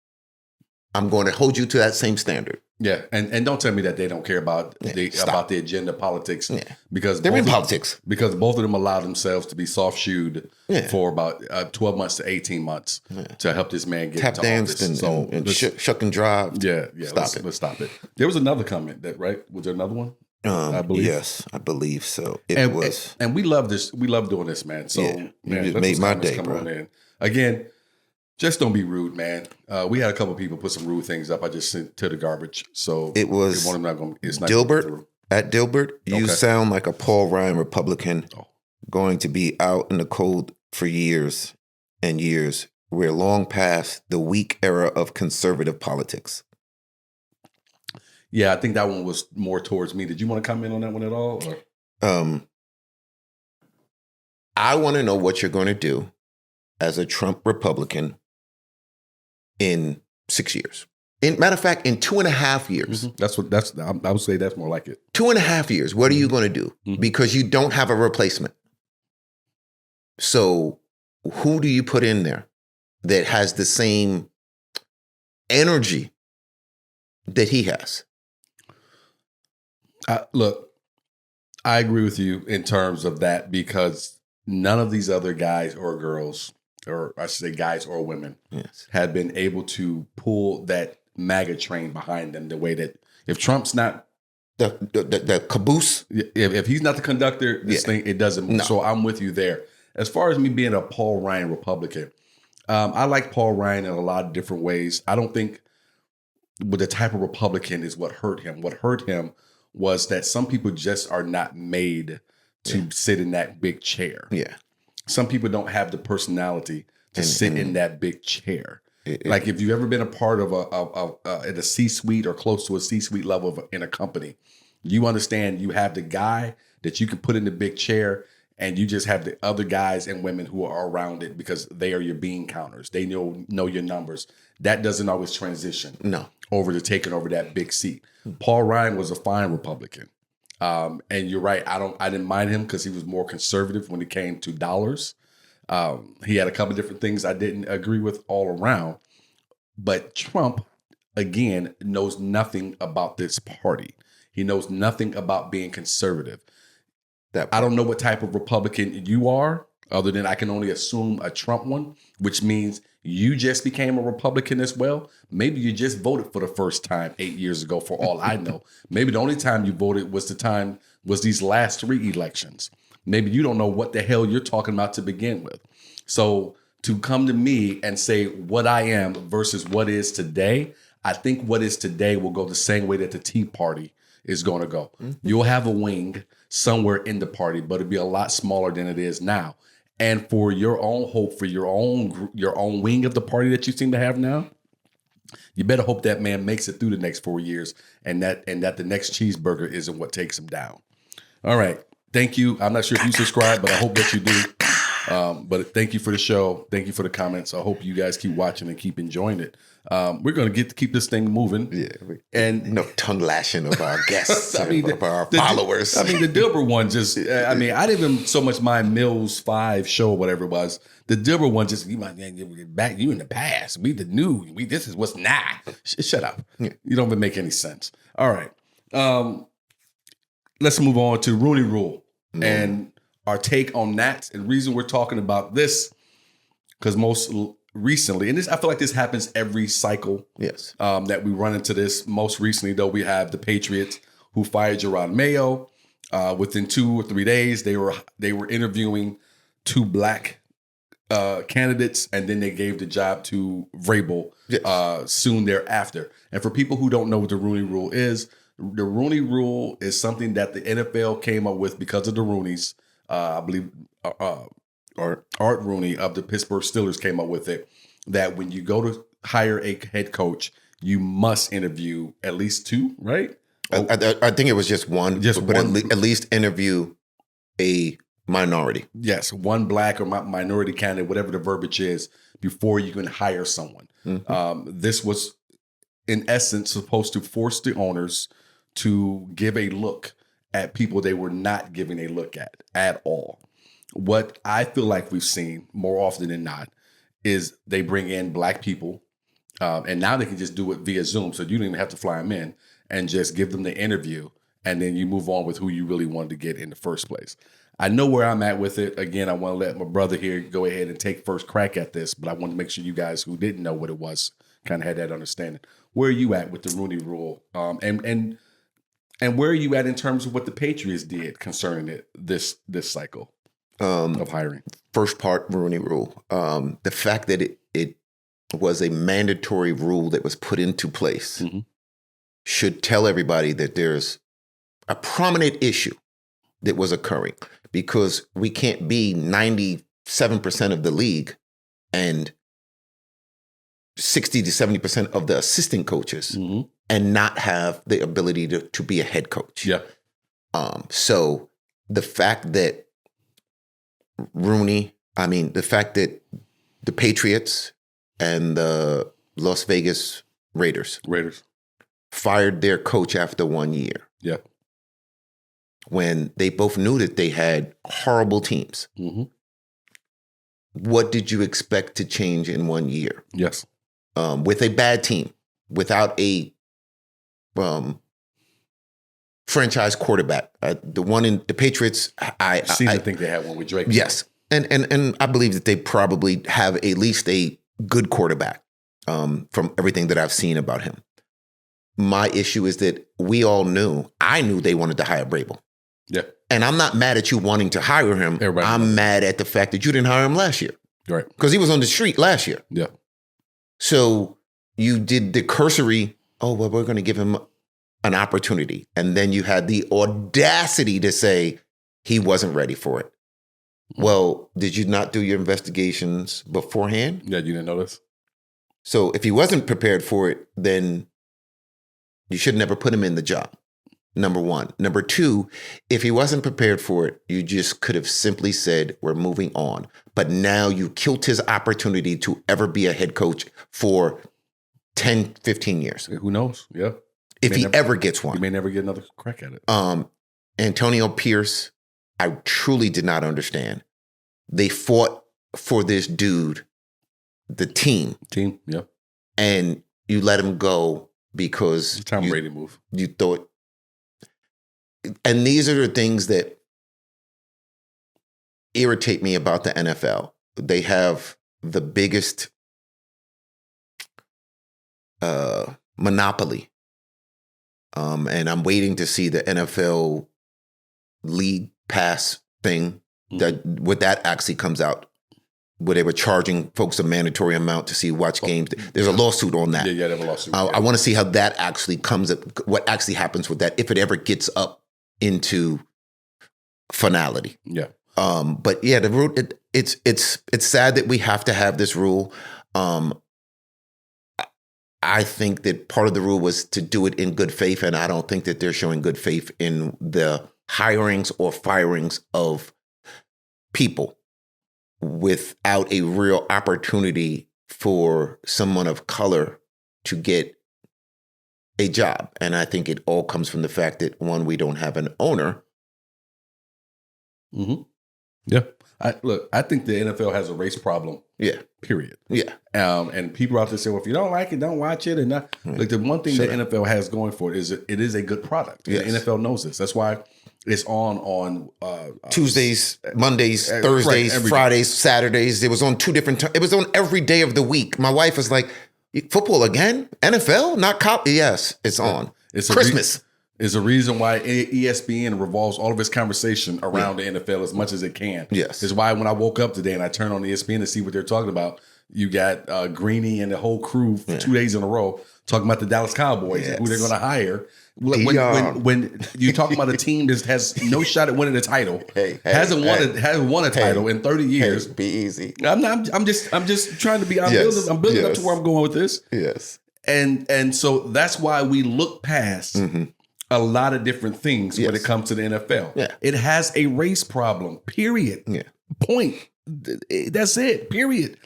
I'm going to hold you to that same standard. Yeah, and don't tell me that they don't care about stop. the agenda politics because They're in politics. because both of them allow themselves to be soft shoed for about 12 months to 18 months to help this man get Tap into danced office. and shuck and drive. Yeah. Stop Let's stop it. There was another comment was there another one? I believe. Yes, I believe so. And we love this. We love doing this, man. So you man, just let made those my comments day, come bro. on in. Again, just don't be rude, man. We had a couple people put some rude things up. I just sent to the garbage. So It was one of them not going. It's not Dilbert. going through. At Dilbert, you sound like a Paul Ryan Republican going to be out in the cold for years and years. We're long past the weak era of conservative politics. Yeah, I think that one was more towards me. Did you want to comment on that one at all? Or? I want to know what you're going to do as a Trump Republican in 6 years. Matter of fact, in 2.5 years. Mm-hmm. I would say that's more like it. 2.5 years. What are you going to do? Mm-hmm. Because you don't have a replacement. So who do you put in there that has the same energy that he has? Look, I agree with you in terms of that because none of these other guys or girls, or I should say guys or women, had been able to pull that MAGA train behind them the way that if Trump's not the caboose, if he's not the conductor, this thing, it doesn't move. No. So I'm with you there. As far as me being a Paul Ryan Republican, I like Paul Ryan in a lot of different ways. I don't think the type of Republican is what hurt him. What hurt him was that some people just are not made to sit in that big chair. Yeah. Some people don't have the personality to sit in that big chair. Like if you've ever been a part of at a C-suite or close to a C-suite level in a company, you understand you have the guy that you can put in the big chair and you just have the other guys and women who are around it because they are your bean counters. They know your numbers. That doesn't always transition over to taking over that big seat. Paul Ryan was a fine Republican. And you're right. I didn't mind him because he was more conservative when it came to dollars. He had a couple of different things I didn't agree with all around. But Trump, again, knows nothing about this party. He knows nothing about being conservative. I don't know what type of Republican you are, other than I can only assume a Trump one, which means you just became a Republican as well. Maybe you just voted for the first time 8 years ago, for all I know. Maybe the only time you voted was these last 3 elections. Maybe you don't know what the hell you're talking about to begin with. So to come to me and say what I am versus what is today, I think what is today will go the same way that the Tea Party is going to go. Mm-hmm. You'll have a wing somewhere in the party, but it'll be a lot smaller than it is now. And for your own hope, for your own wing of the party that you seem to have now, you better hope that man makes it through the next 4 years and that the next cheeseburger isn't what takes him down. All right. Thank you. I'm not sure if you subscribe, but I hope that you do. But thank you for the show. Thank you for the comments. I hope you guys keep watching and keep enjoying it. We're going to keep this thing moving. Yeah. And no tongue lashing of our guests, of our followers. The Dilbert one I didn't even so much mind Mills 5 show or whatever it was. The Dilbert one you in the past. We the new. This is what's now. Shut up. Yeah. You don't even make any sense. All right. Let's move on to Rooney Rule and our take on that. And the reason we're talking about this, because most recently, and I feel like this happens every cycle. Yes. That we run into this. Most recently, though, we have the Patriots who fired Jerron Mayo. Within 2 or 3 days, they were interviewing 2 black candidates, and then they gave the job to Vrabel soon thereafter. And for people who don't know what the Rooney Rule is, the Rooney Rule is something that the NFL came up with because of the Rooneys. I believe Art Rooney of the Pittsburgh Steelers came up with it, that when you go to hire a head coach, you must interview at least 2, right? I think it was just one. But at least interview a minority. Yes, one black or minority candidate, whatever the verbiage is, before you can hire someone. Mm-hmm. This was, in essence, supposed to force the owners to give a look at people they were not giving a look at all. What I feel like we've seen more often than not is they bring in black people And now they can just do it via Zoom. So you don't even have to fly them in and just give them the interview. And then you move on with who you really wanted to get in the first place. I know where I'm at with it. Again, I want to let my brother here go ahead and take first crack at this, but I want to make sure you guys who didn't know what it was kind of had that understanding. Where are you at with the Rooney Rule? And where are you at in terms of what the Patriots did concerning this cycle of hiring? First part, Rooney Rule. The fact that it was a mandatory rule that was put into place should tell everybody that there's a prominent issue that was occurring, because we can't be 97% of the league and 60 to 70% of the assistant coaches and not have the ability to be a head coach. Yeah. So the fact that the fact that the Patriots and the Las Vegas Raiders fired their coach after 1 year. Yeah. When they both knew that they had horrible teams. What did you expect to change in 1 year? Yes. With a bad team, without a franchise quarterback. The one in the Patriots, I think they had one with Drake. Yes. And I believe that they probably have at least a good quarterback from everything that I've seen about him. My issue is that I knew they wanted to hire Brable. Yeah. And I'm not mad at you wanting to hire him. I'm mad at the fact that you didn't hire him last year. Right. Because he was on the street last year. Yeah. So you did the cursory, we're going to give him an opportunity. And then you had the audacity to say he wasn't ready for it. Well, did you not do your investigations beforehand? Yeah, you didn't notice. So if he wasn't prepared for it, then you should never put him in the job. Number one. Number two, if he wasn't prepared for it, you just could have simply said, we're moving on. But now you killed his opportunity to ever be a head coach for 10, 15 years. Who knows? Yeah. If he ever gets one. He may never get another crack at it. Antonio Pierce, I truly did not understand. They fought for this dude, the team. Yeah. And you let him go because Tom Brady move. You thought. And these are the things that irritate me about the NFL. They have the biggest monopoly. And I'm waiting to see the NFL league pass thing, what that actually comes out, where they were charging folks a mandatory amount to watch games. There's a lawsuit on that. Yeah, they have a lawsuit. I want to see how that actually comes up, what actually happens with that, if it ever gets up into finality. Yeah. But yeah, the rule, it's sad that we have to have this rule. I think that part of the rule was to do it in good faith, and I don't think that they're showing good faith in the hirings or firings of people without a real opportunity for someone of color to get a job. And I think it all comes from the fact that, one, we don't have an owner. Yeah. I think the NFL has a race problem. Yeah. Period. Yeah. And people out there say, well, if you don't like it, don't watch it. And not like the one thing the NFL has going for it is it is a good product. Yes. The NFL knows this. That's why it's on Tuesdays, Mondays, Thursdays, Fridays, Saturdays. It was on 2 different times. It was on every day of the week. My wife was like, football again? NFL? Not college? Yes, it's on. It's Christmas. Is a reason why ESPN revolves all of its conversation around the NFL as much as it can. Yes. It's why when I woke up today and I turned on ESPN to see what they're talking about, you got Greeny and the whole crew for 2 days in a row talking about the Dallas Cowboys and who they're going to hire. When you talk about a team that has no shot at winning a title, hasn't won a title in 30 years. Be easy. I'm just trying to be. I'm building up to where I'm going with this. Yes. And so that's why we look past a lot of different things when it comes to the NFL. Yeah. It has a race problem, period. Yeah. Point. That's it, period.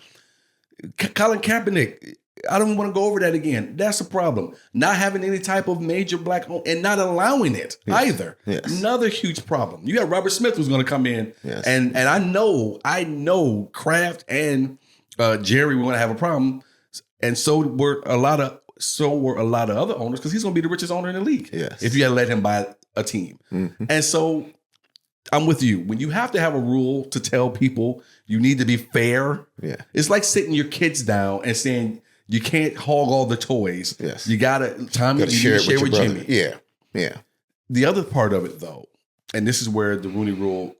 Colin Kaepernick, I don't want to go over that again. That's a problem. Not having any type of major black and not allowing it either. Yes. Another huge problem. You got Robert Smith who's going to come in, and I know Kraft and Jerry were going to have a problem. And so were a lot of other owners, because he's going to be the richest owner in the league. Yes. If you had let him buy a team. Mm-hmm. And so I'm with you. When you have to have a rule to tell people you need to be fair, it's like sitting your kids down and saying you can't hog all the toys. Yes. You gotta share it with Jimmy. Yeah. Yeah. The other part of it, though, and this is where the Rooney Rule,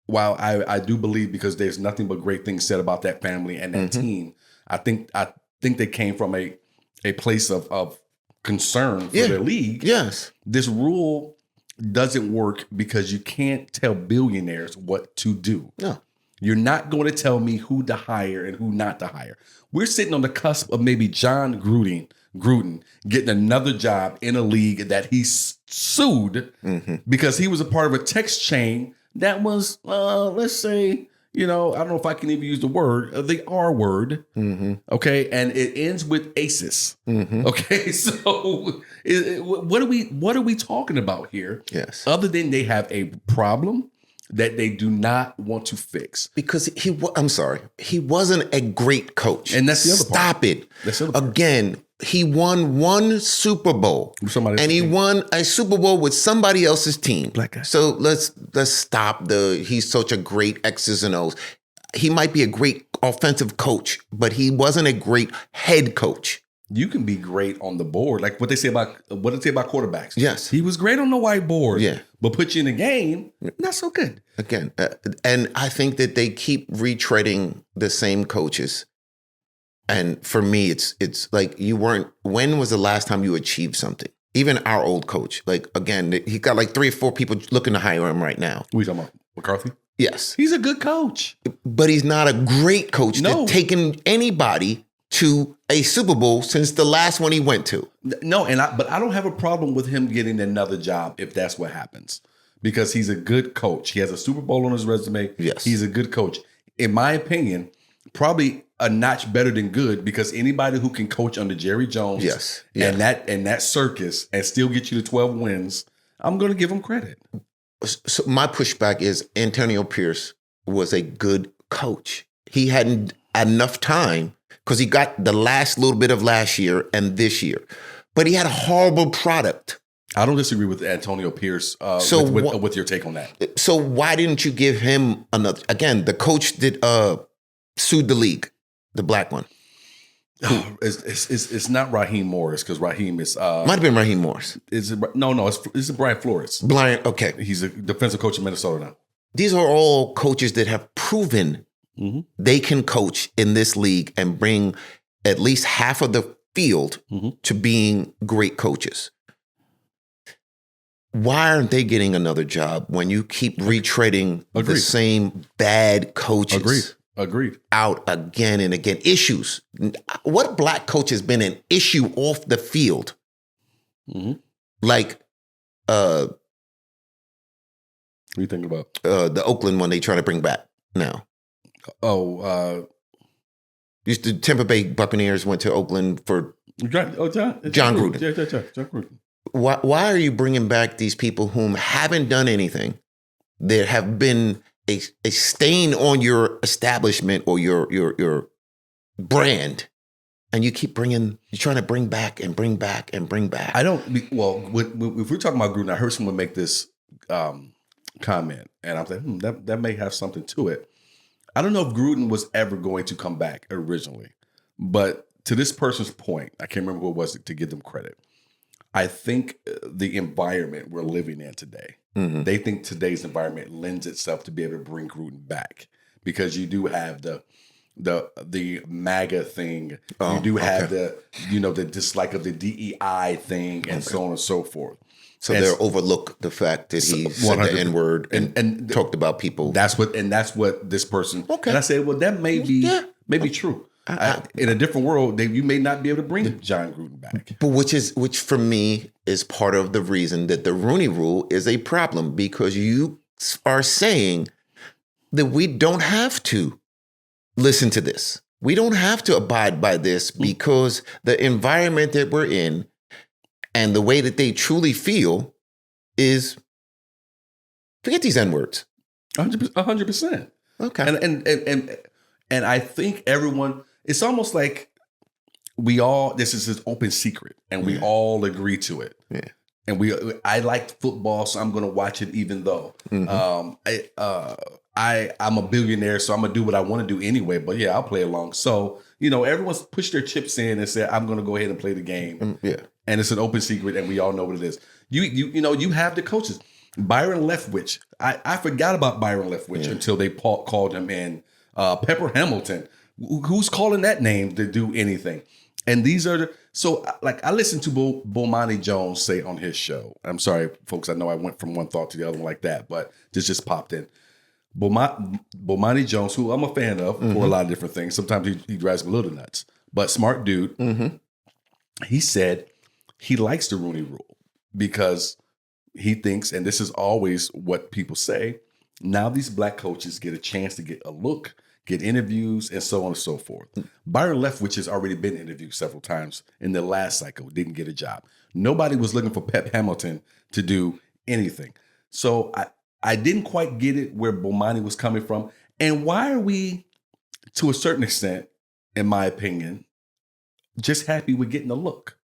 while I do believe, because there's nothing but great things said about that family and that team, I think they came from a place of concern for their league. Yes. This rule doesn't work because you can't tell billionaires what to do. No. You're not going to tell me who to hire and who not to hire. We're sitting on the cusp of maybe John Gruden getting another job in a league that he sued because he was a part of a text chain that was, let's say, I don't know if I can even use the word, the R word. Okay. And it ends with ACES. Okay. So what are we talking about here? Yes. Other than they have a problem that they do not want to fix. Because I'm sorry, he wasn't a great coach. And that's the other part. Stop it. Again, he won one Super Bowl. And he won a Super Bowl with somebody else's team. Black guy. So let's stop he's such a great X's and O's. He might be a great offensive coach, but he wasn't a great head coach. You can be great on the board, like what they say about quarterbacks. Yes, he was great on the whiteboard. Yeah, but put you in the game, not so good. Again, and I think that they keep retreading the same coaches. And for me, it's like you weren't. When was the last time you achieved something? Even our old coach, like again, he got like 3 or 4 people looking to hire him right now. What are you talking about, McCarthy? Yes, he's a good coach, but he's not a great coach. No, that's taken anybody to a Super Bowl since the last one he went to. No, but I don't have a problem with him getting another job if that's what happens, because he's a good coach. He has a Super Bowl on his resume. Yes. He's a good coach. In my opinion, probably a notch better than good, because anybody who can coach under Jerry Jones and that circus and still get you to 12 wins, I'm going to give him credit. So my pushback is Antonio Pierce was a good coach. He hadn't enough time, because he got the last little bit of last year and this year. But he had a horrible product. I don't disagree with Antonio Pierce with your take on that. So why didn't you give him another? Again, the coach that sued the league, the black one. It's not Raheem Morris, because Raheem is... Might have been Raheem Morris. No, it's Brian Flores. Okay. He's a defensive coach in Minnesota now. These are all coaches that have proven they can coach in this league and bring at least half of the field to being great coaches. Why aren't they getting another job when you keep retreading the same bad coaches? Agreed. Out again and again. Issues. What black coach has been an issue off the field? Like, what do you think about the Oakland one they try to bring back now? Used to Tampa Bay Buccaneers went to Oakland for John Gruden. John Gruden. Why are you bringing back these people whom haven't done anything, that have been a stain on your establishment or your brand, and you're trying to bring back and bring back and bring back? If we're talking about Gruden, I heard someone make this comment, and I'm saying that may have something to it. I don't know if Gruden was ever going to come back originally, but to this person's point, I can't remember who it was to give them credit. I think the environment we're living in today, they think today's environment lends itself to be able to bring Gruden back, because you do have the MAGA thing. You do have the dislike of the DEI thing, and so on and so forth. So they'll overlook the fact that he said the N-word and talked about people. That's what this person. Okay. And I said, well, that may be true. In a different world, you may not be able to bring John Gruden back. But which for me is part of the reason that the Rooney Rule is a problem, because you are saying that we don't have to listen to this. We don't have to abide by this, because the environment that we're in and the way that they truly feel is, forget these N-words. 100%. Okay. And I think everyone, it's almost like this is an open secret, and we all agree to it. Yeah. And I liked football, so I'm going to watch it, even though I'm a billionaire, so I'm gonna do what I want to do anyway. But yeah, I'll play along. So everyone's pushed their chips in and said, I'm going to go ahead and play the game. Yeah, and it's an open secret, and we all know what it is. You have the coaches. Byron Leftwich. I forgot about Byron Leftwich until they called him in. Pepper Hamilton. Who's calling that name to do anything? And these are I listened to Bomani Jones say on his show. I'm sorry, folks. I know I went from one thought to the other one like that, but this just popped in. Bomani Jones, who I'm a fan of for a lot of different things. Sometimes he drives me a little nuts, but smart dude. He said he likes the Rooney Rule because he thinks, and this is always what people say, now these black coaches get a chance to get a look, get interviews, and so on and so forth. Byron Leftwich has already been interviewed several times in the last cycle, didn't get a job. Nobody was looking for Pep Hamilton to do anything. So I didn't quite get it where Bomani was coming from. And why are we, to a certain extent, in my opinion, just happy with getting a look?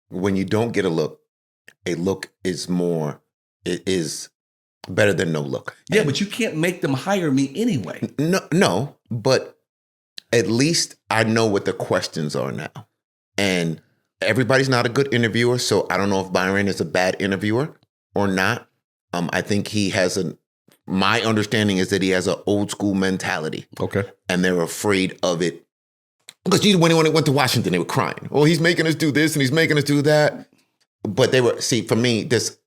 When you don't get a look is better than no look. Yeah, but you can't make them hire me anyway. No, but at least I know what the questions are now. And everybody's not a good interviewer, so I don't know if Byron is a bad interviewer or not. I think my understanding is that he has an old school mentality. Okay. And they're afraid of it. Because when he went to Washington, they were crying. Oh, he's making us do this and he's making us do that. But for me, this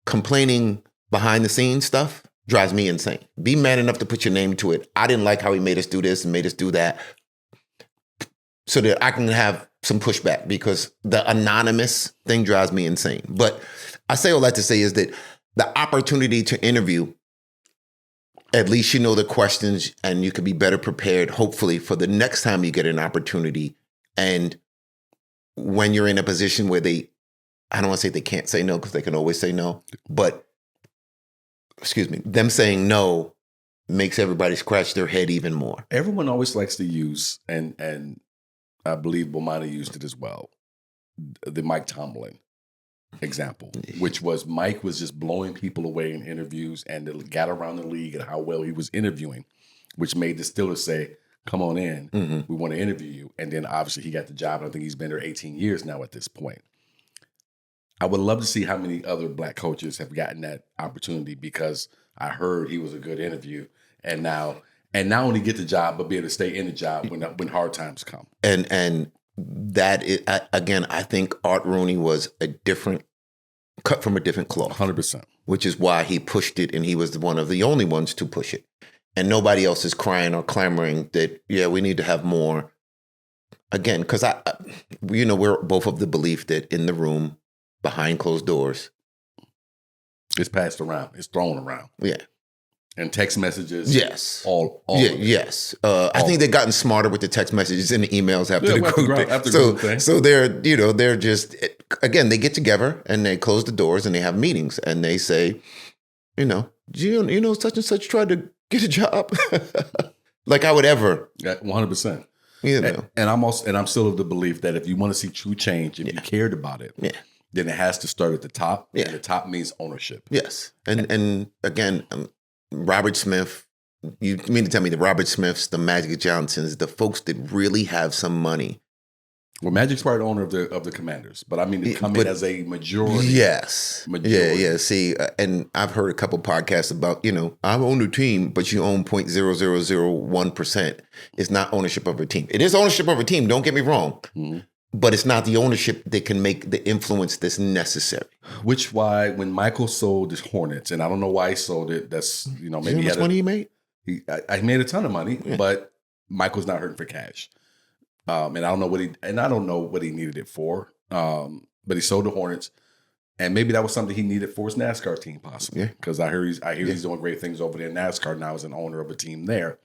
complaining behind the scenes stuff drives me insane. Be man enough to put your name to it. I didn't like how he made us do this and made us do that, so that I can have some pushback, because the anonymous thing drives me insane. But I say all that to say is that the opportunity to interview, at least you know the questions and you can be better prepared, hopefully, for the next time you get an opportunity. And when you're in a position where I don't want to say they can't say no, because they can always say no, but them saying no makes everybody scratch their head even more. Everyone always likes to use, and I believe Bomani used it as well, the Mike Tomlin example, which was Mike was just blowing people away in interviews, and it got around the league and how well he was interviewing, which made the Steelers say, come on in, we want to interview you. And then obviously he got the job, and I think he's been there 18 years now at this point. I would love to see how many other black coaches have gotten that opportunity, because I heard he was a good interview, and not only get the job, but be able to stay in the job when hard times come. And that is, again, I think Art Rooney was cut from a different cloth. 100%. Which is why he pushed it, and he was one of the only ones to push it. And nobody else is crying or clamoring that, we need to have more. Again, because we're both of the belief that in the room, behind closed doors, it's passed around, it's thrown around. Yeah. And text messages. Yes. All yes. I think they've gotten smarter with the text messages and the emails after the group thing. So they're just, again, they get together and they close the doors and they have meetings and they say, such and such tried to get a job. Like I would ever. 100%. And I'm still of the belief that if you want to see true change, if you cared about it, then it has to start at the top. Yeah. And the top means ownership. Yes. And again, Robert Smith, you mean to tell me the Robert Smiths, the Magic Johnsons, the folks that really have some money. Well, Magic's part owner of the Commanders, but I mean, they come in as a majority. Yes. Majority. Yeah. See, and I've heard a couple podcasts about, I own a team, but you own 0.0001%. It's not ownership of a team. It is ownership of a team, don't get me wrong. Mm-hmm. But it's not the ownership that can make the influence that's necessary. Which why when Michael sold his Hornets, and I don't know why he sold it. That's maybe how much money he made. I made a ton of money, but Michael's not hurting for cash. And I don't know what he needed it for. But he sold the Hornets, and maybe that was something he needed for his NASCAR team, possibly. Because I hear he's doing great things over there in NASCAR now as an owner of a team there.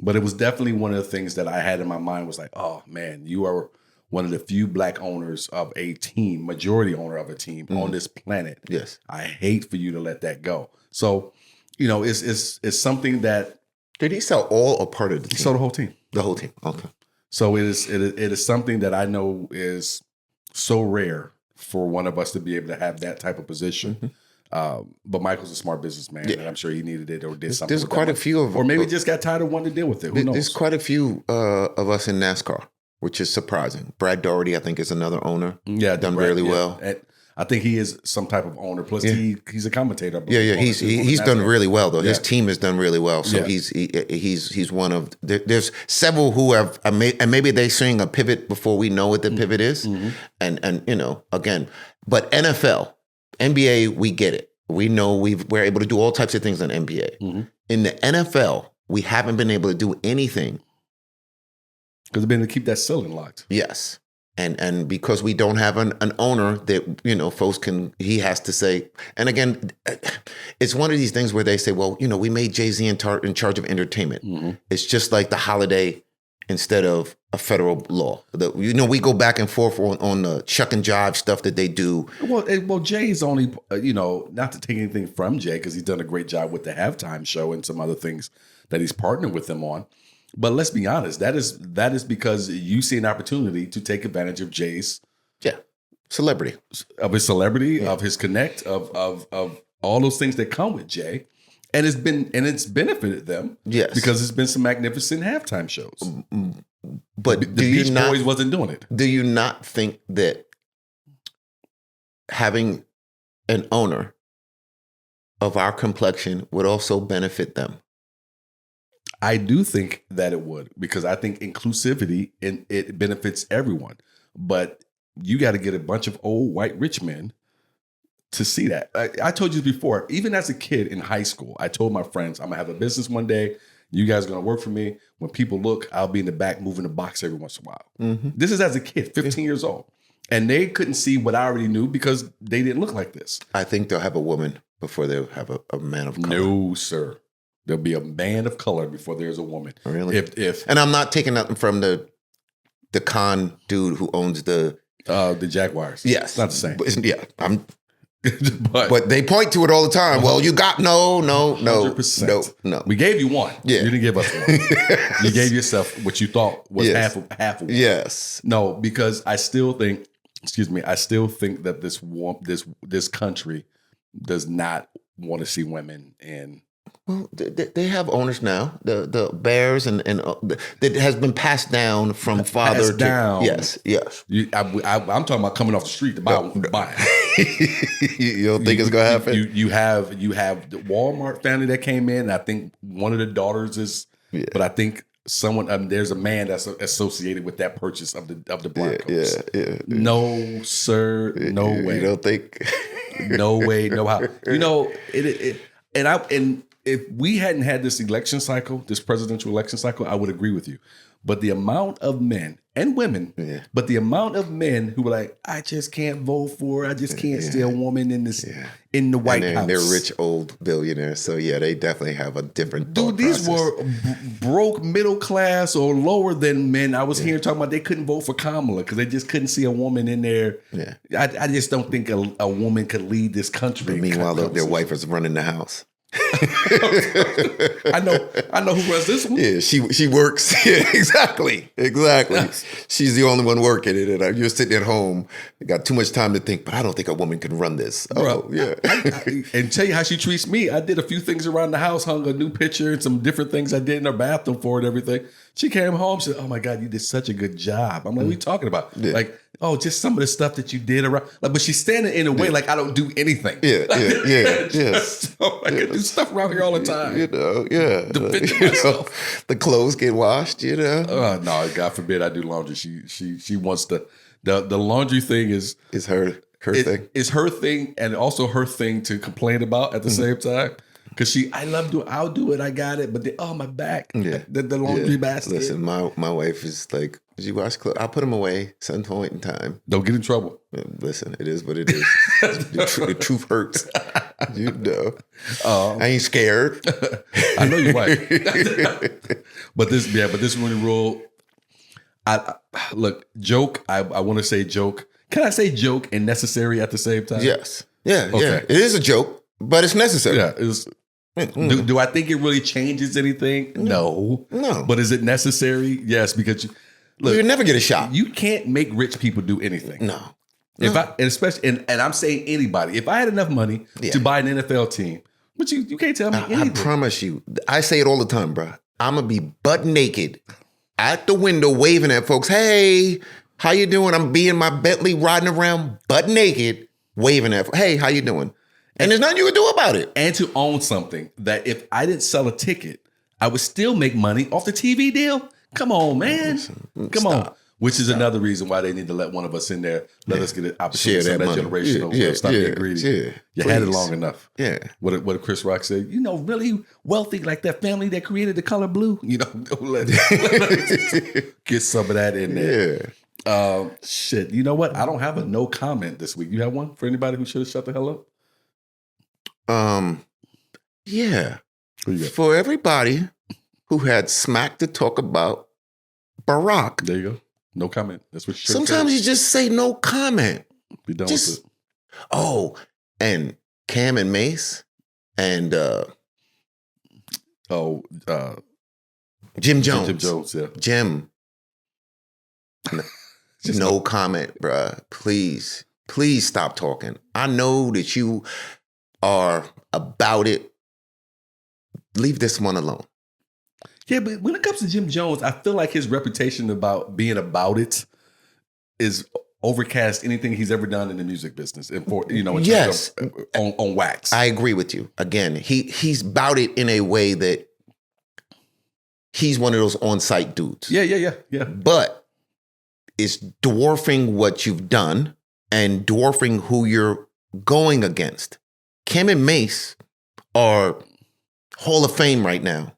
But it was definitely one of the things that I had in my mind was like, oh man, you are one of the few black owners of a team, majority owner of a team on this planet. Yes. I hate for you to let that go. So, it's something that. Did he sell all or part of the team? He sold the whole team. The whole team. Okay. So it is something that I know is so rare for one of us to be able to have that type of position. But Michael's a smart businessman, and I'm sure he needed it or did something. There's quite a few of, or maybe just got tired of wanting to deal with it. Who knows? There's quite a few of us in NASCAR, which is surprising. Brad Daugherty, I think, is another owner. Yeah, done really well. I think he is some type of owner. Plus, he's a commentator. Yeah. He's done really well though. His team has done really well. So he's one of. There's several who have, and maybe they're seeing a pivot before we know what the pivot is. And again, but NFL, NBA, we get it. We know we're able to do all types of things in NBA. In the NFL, we haven't been able to do anything because they've been able to keep that ceiling locked. Yes. And because we don't have an owner that, folks he has to say, and again, it's one of these things where they say, well, we made Jay-Z in charge of entertainment. It's just like the holiday instead of a federal law. We go back and forth on the chuck and jive stuff that they do. Well, Jay's only, not to take anything from Jay, because he's done a great job with the halftime show and some other things that he's partnered with them on. But let's be honest, that is because you see an opportunity to take advantage of Jay's celebrity, of his connect, of all those things that come with Jay, and it's benefited them. Yes, because it's been some magnificent halftime shows. But the Beach Boys wasn't doing it. Do you not think that having an owner of our complexion would also benefit them? I do think that it would, because I think inclusivity it benefits everyone. But you got to get a bunch of old white rich men to see that. I told you before, even as a kid in high school, I told my friends, I'm going to have a business one day. You guys are going to work for me. When people look, I'll be in the back moving the box every once in a while. This is as a kid, 15 years old. And they couldn't see what I already knew because they didn't look like this. I think they'll have a woman before they'll have a man of color. No, sir. There'll be a man of color before there's a woman. Really? If and I'm not taking nothing from the con dude who owns the Jaguars. Yes, it's not the same. But they point to it all the time. Well, you got no. 100%. We gave you one. Yeah. You didn't give us one. You gave yourself what you thought was half of one. Yes. No, because I still think that this country does not want to see women in. Well, they have owners now. The Bears and that has been passed down from father to down. Yes. I'm talking about coming off the street to buy it. You don't think it's gonna happen? You have the Walmart family that came in. I think one of the daughters is, but I think someone there's a man that's associated with that purchase of the Broncos. Yeah. No, sir. No way. You don't think? No way. No how. And if we hadn't had this election cycle, this presidential election cycle, I would agree with you. But the amount of men and women, but the amount of men who were like, I just can't vote for her. I just can't see a woman in this in the White House. They're rich old billionaires, so they definitely have a different. Dude, these were broke middle class or lower than men. I was here talking about they couldn't vote for Kamala because they just couldn't see a woman in there. Yeah, I just don't think a woman could lead this country. But meanwhile, their wife is running the house. I know who runs this one. Yeah, she works. Yeah, exactly. Yes. She's the only one working it, and you're sitting at home. You got too much time to think, but I don't think a woman can run this. Bro, and tell you how she treats me. I did a few things around the house, hung a new picture and some different things I did in her bathroom for it, everything. She came home, she said, "Oh my God, you did such a good job." I'm like, "What are you talking about?" Yeah. Like, "Oh, just some of the stuff that you did around." Like, but she's standing in a way like I don't do anything. Yeah. So I can do stuff around here all the time. Defend myself. The clothes get washed. No, God forbid I do laundry. She wants the laundry thing is her thing. It's her thing, and also her thing to complain about at the same time. Because I'll do it, I got it, but my back, the laundry basket. Listen, my wife is like, did you wash clothes? I'll put them away some point in time. Don't get in trouble. Listen, it is what it is. The truth hurts. I ain't scared. I know you're right. But this Rooney Rule, joke, I want to say joke. Can I say joke and necessary at the same time? Yes. Yeah. It is a joke, but it's necessary. Yeah, it's... Do I think it really changes anything? No. No. But is it necessary? Yes, because Look, you'll never get a shot. You can't make rich people do anything. No. If I, and especially, and I'm saying anybody, if I had enough money to buy an NFL team, but you can't tell me anything. I promise you, I say it all the time, bro. I'm gonna be butt naked at the window waving at folks. Hey, how you doing? I'm be in my Bentley riding around butt naked, waving at, hey, how you doing? And there's nothing you can do about it. And to own something that if I didn't sell a ticket, I would still make money off the TV deal. Come on, man. Come on. Which is another reason why they need to let one of us in there. Let us get an opportunity to that generational. Stop being greedy. You had it long enough. Yeah. What did Chris Rock say? Really wealthy like that family that created the color blue. Let get some of that in there. Yeah. Shit. You know what? I don't have a no comment this week. You have one for anybody who should have shut the hell up? Yeah. For everybody who had smack to talk about Barack. There you go. No comment. That's what you should. Sometimes you just say no comment. Be done with it. Oh, and Cam and Mase and Jim Jones. Jim Jones, yeah. Jim. No comment, bruh. Please stop talking. I know that you are about it. Leave this one alone. Yeah, but when it comes to Jim Jones, I feel like his reputation about being about it is overcast anything he's ever done in the music business. In terms of, on wax. I agree with you. Again, he's about it in a way that he's one of those on-site dudes. Yeah. But it's dwarfing what you've done and dwarfing who you're going against. Cam and Mase are Hall of Fame right now.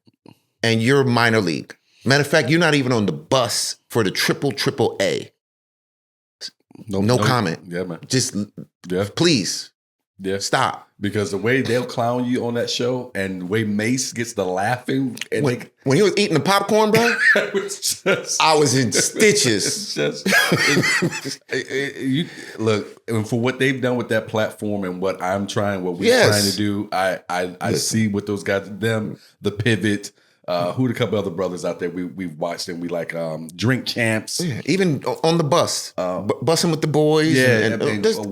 And you're minor league. Matter of fact, you're not even on the bus for the triple A. No comment. Yeah, man. Just please. Yeah. Stop. Because the way they'll clown you on that show and the way Mase gets the laughing. And when he was eating the popcorn, bro, I was in stitches. Look, and for what they've done with that platform and what we're trying to do, I see what those guys, the pivot, who a couple other brothers out there we've watched and we like Drink Champs. Yeah, even on the bus, bussing with the boys. Yeah, and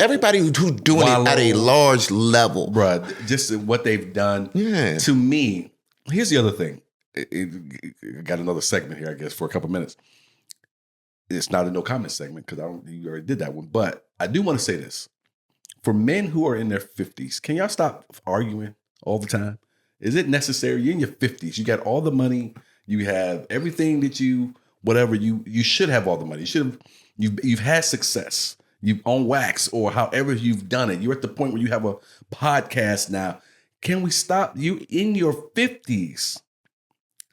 everybody who's doing it at a large level. Bruh, just what they've done. Yeah. To me, here's the other thing. Got another segment here, I guess, for a couple minutes. It's not a no comment segment because you already did that one. But I do want to say this. For men who are in their 50s, can y'all stop arguing all the time? Is it necessary? You're in your 50s. You got all the money. You have everything that you should have all the money. You've had success. You've on wax or however you've done it. You're at the point where you have a podcast now. Can we stop? You in your 50s.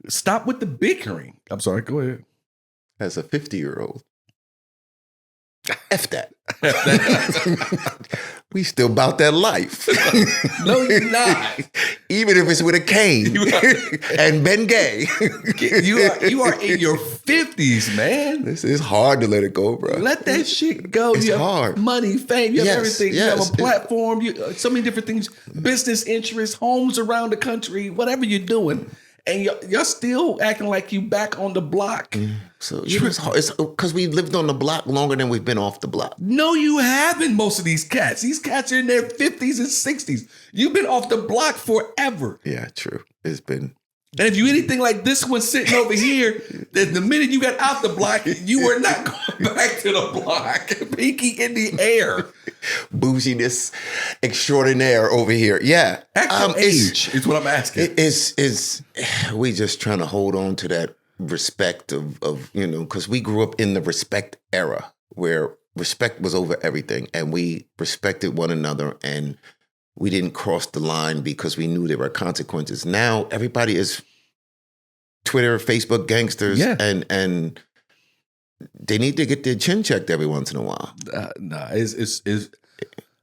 Stop with the bickering. I'm sorry. Go ahead. As a 50-year-old. F that. We still about that life. No, you're not. Even if it's with a cane and Ben Gay. You are in your 50s, man. This is hard to let it go, bro. Let that shit go. It's you have hard. Money, fame, you have everything. Yes. You have a platform, so many different things, business interests, homes around the country, whatever you're doing. And you're still acting like you back on the block. So it's hard. It's because we lived on the block longer than we've been off the block. No, you haven't, most of these cats. These cats are in their 50s and 60s. You've been off the block forever. Yeah, true. It's been. And if you anything like this one sitting over here, then the minute you got out the block, you were not going back to the block. Pinky in the air. Bouginess extraordinaire over here. Yeah. Age is what I'm asking. We just trying to hold on to that respect of because we grew up in the respect era where respect was over everything and we respected one another and we didn't cross the line because we knew there were consequences. Now everybody is Twitter, Facebook gangsters, and they need to get their chin checked every once in a while. It's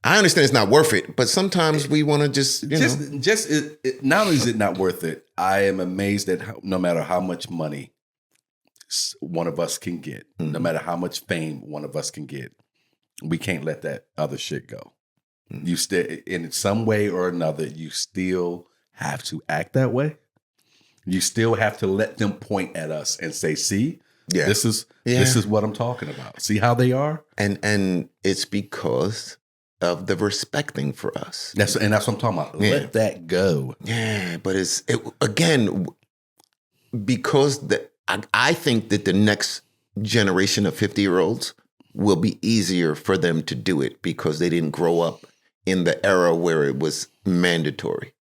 I understand it's not worth it, but sometimes we want to just not only is it not worth it, I am amazed at no matter how much money one of us can get, no matter how much fame one of us can get, we can't let that other shit go. You still, in some way or another, you still have to act that way. You still have to let them point at us and say, see, Yeah. This is what I'm talking about. See how they are? And it's because of the respecting for us. That's what I'm talking about. Yeah. Let that go. Yeah, but again, because I think that the next generation of 50-year-olds will be easier for them to do it because they didn't grow up in the era where it was mandatory.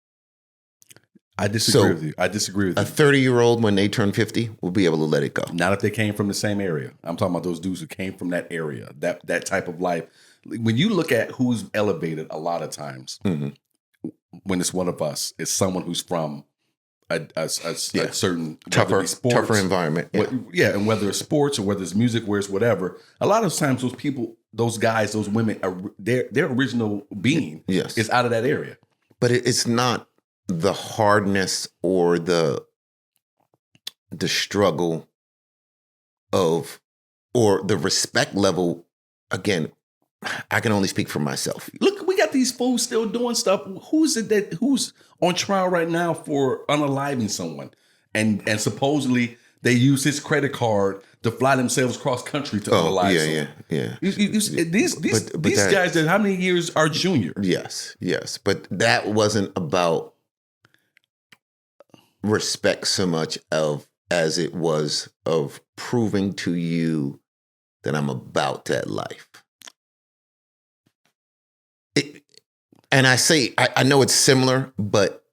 I disagree with you. A 30-year-old, when they turn 50, will be able to let it go. Not if they came from the same area. I'm talking about those dudes who came from that area, that type of life. When you look at who's elevated a lot of times, when it's one of us, it's someone who's from a certain tougher environment. And whether it's sports or whether it's music, where it's whatever. A lot of times, those people, those guys, those women, their original being is out of that area. But it's not the hardness or the struggle of, or the respect level. Again, I can only speak for myself. Look, we got these fools still doing stuff. Who's on trial right now for unaliving someone? And supposedly they use his credit card to fly themselves cross country to unalive someone. Yeah. These guys that how many years are junior? Yes. But that wasn't about respect so much as it was of proving to you that I'm about that life. And I say, I know it's similar, but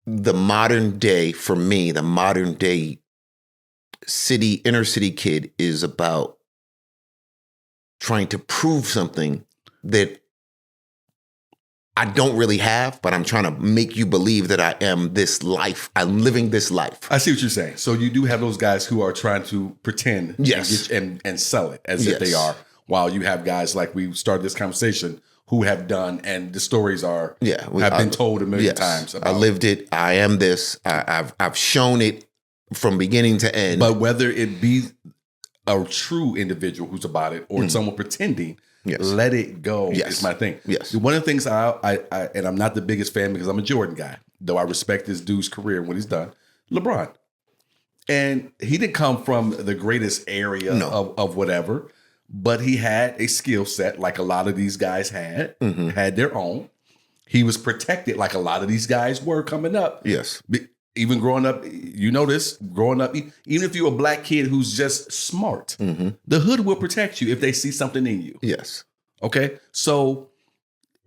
the modern day, for me, the modern day inner city kid is about trying to prove something that I don't really have, but I'm trying to make you believe that I am this life. I'm living this life. I see what you're saying. So you do have those guys who are trying to pretend and sell it as if they are, while you have guys like we started this conversation who have done, and the stories have been told a million times. I lived it. I am this. I've shown it from beginning to end. But whether it be a true individual who's about it or someone pretending, let it go is my thing. Yes. One of the things I and I'm not the biggest fan because I'm a Jordan guy, though I respect this dude's career and what he's done. LeBron. And he didn't come from the greatest area of whatever, but he had a skill set like a lot of these guys had their own. He was protected like a lot of these guys were coming up. Yes. Even growing up, you know this, growing up, even if you're a black kid who's just smart, the hood will protect you if they see something in you. Yes. Okay? So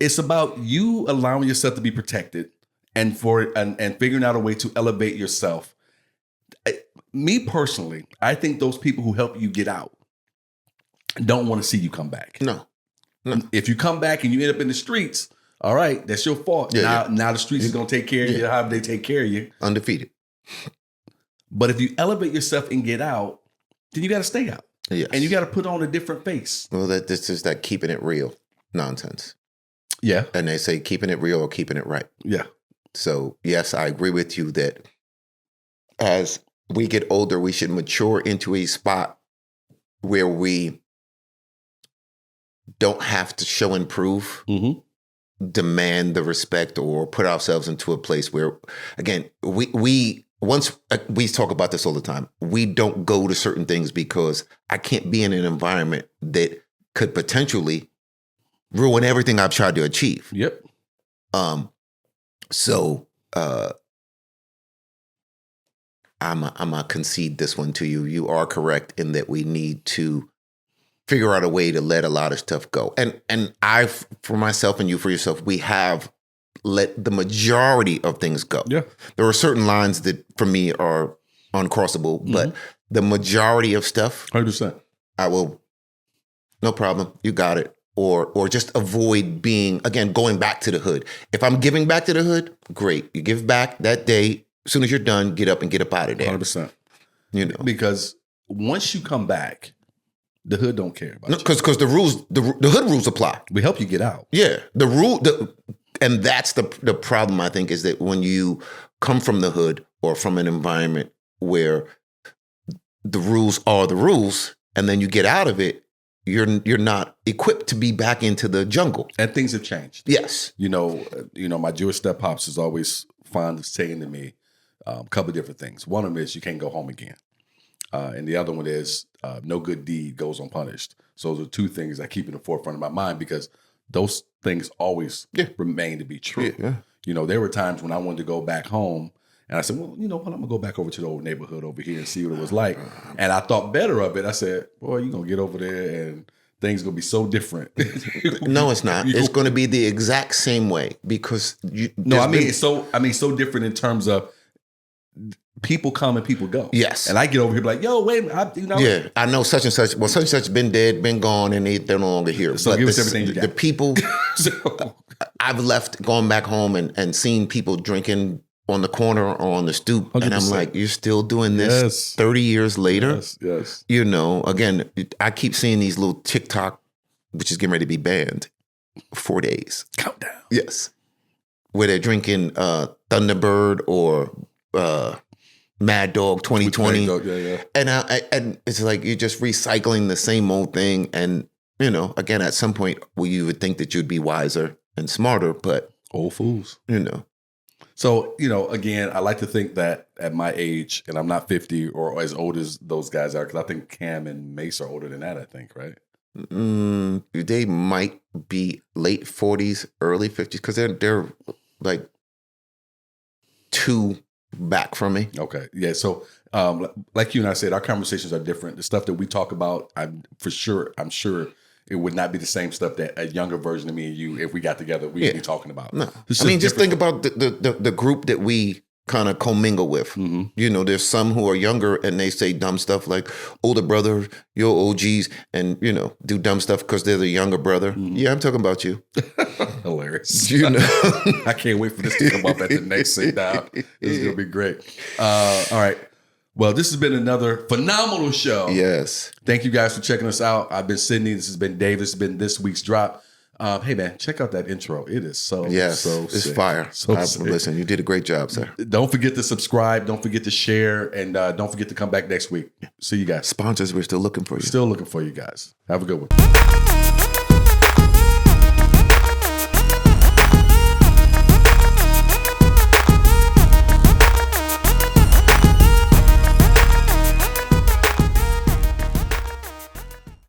it's about you allowing yourself to be protected and figuring out a way to elevate yourself. Me personally, I think those people who help you get out don't want to see you come back. No. If you come back and you end up in the streets, all right, that's your fault. Now the streets is going to take care of you. How they take care of you? Undefeated. But if you elevate yourself and get out, then you got to stay out. Yes. And you got to put on a different face. Well, this is that keeping it real nonsense. Yeah. And they say keeping it real or keeping it right. Yeah. So, yes, I agree with you that as we get older, we should mature into a spot where we don't have to show and prove, demand the respect, or put ourselves into a place where, again, we talk about this all the time. We don't go to certain things because I can't be in an environment that could potentially ruin everything I've tried to achieve. Yep. So I'm gonna concede this one to you. You are correct in that we need to figure out a way to let a lot of stuff go. And I, for myself, and you for yourself, we have let the majority of things go. Yeah. There are certain lines that for me are uncrossable, but the majority of stuff, 100%. I will, no problem, you got it. Or just avoid going back to the hood. If I'm giving back to the hood, great. You give back that day. As soon as you're done, get up and get up out of there. 100%. You know, because once you come back, the hood don't care about you. Because the rules, the hood rules apply. We help you get out. Yeah, and that's the problem. I think is that when you come from the hood or from an environment where the rules are the rules, and then you get out of it, you're not equipped to be back into the jungle. And things have changed. Yes, you know, my Jewish step pops is always fond of saying to me a couple of different things. One of them is you can't go home again. and the other one is no good deed goes unpunished. So those are two things I keep in the forefront of my mind because those things always remain to be true. Yeah. You know, there were times when I wanted to go back home and I said, well, you know what, I'm going to go back over to the old neighborhood over here and see what it was like. And I thought better of it. I said, boy, you're going to get over there and things going to be so different. No, it's not. It's going to be the exact same way because it's so different in terms of people come and people go. Yes. And I get over here like, yo, wait, yeah, I know such and such. Well, such and such been dead, been gone, and they're no longer here. So but give us everything you got. The people, I've left going back home and seen people drinking on the corner or on the stoop. 100%. And I'm like, you're still doing this 30 years later? Yes. You know, again, I keep seeing these little TikTok, which is getting ready to be banned, 4 days. Countdown. Yes. Where they're drinking Thunderbird or Mad Dog 2020. Yeah. And it's like you're just recycling the same old thing. And, you know, again, at some point, you would think that you'd be wiser and smarter, but old fools. You know. So, you know, again, I like to think that at my age, and I'm not 50 or as old as those guys are, because I think Cam and Mase are older than that, I think, right? They might be late 40s, early 50s, because they're like 2 back from me. Okay. Yeah. So, like you and I said, our conversations are different. The stuff that we talk about, I'm sure it would not be the same stuff that a younger version of me and you, if we got together, we'd be talking about. No. I mean, just think about the group that we kind of commingle with. Mm-hmm. You know, there's some who are younger and they say dumb stuff like older brother, your OGs, and, you know, do dumb stuff because they're the younger brother. Mm-hmm. Yeah, I'm talking about you. Hilarious. You know, I can't wait for this to come up at the next sit down. This is going to be great. All right. Well, this has been another phenomenal show. Yes. Thank you guys for checking us out. I've been Sidney. This has been Dave. This has been this week's drop. Hey, man, check out that intro. It is so it's sick. fire. So listen, you did a great job, sir. Don't forget to subscribe. Don't forget to share. And don't forget to come back next week. See you guys. Sponsors, we're still looking for you. Still looking for you guys. Have a good one.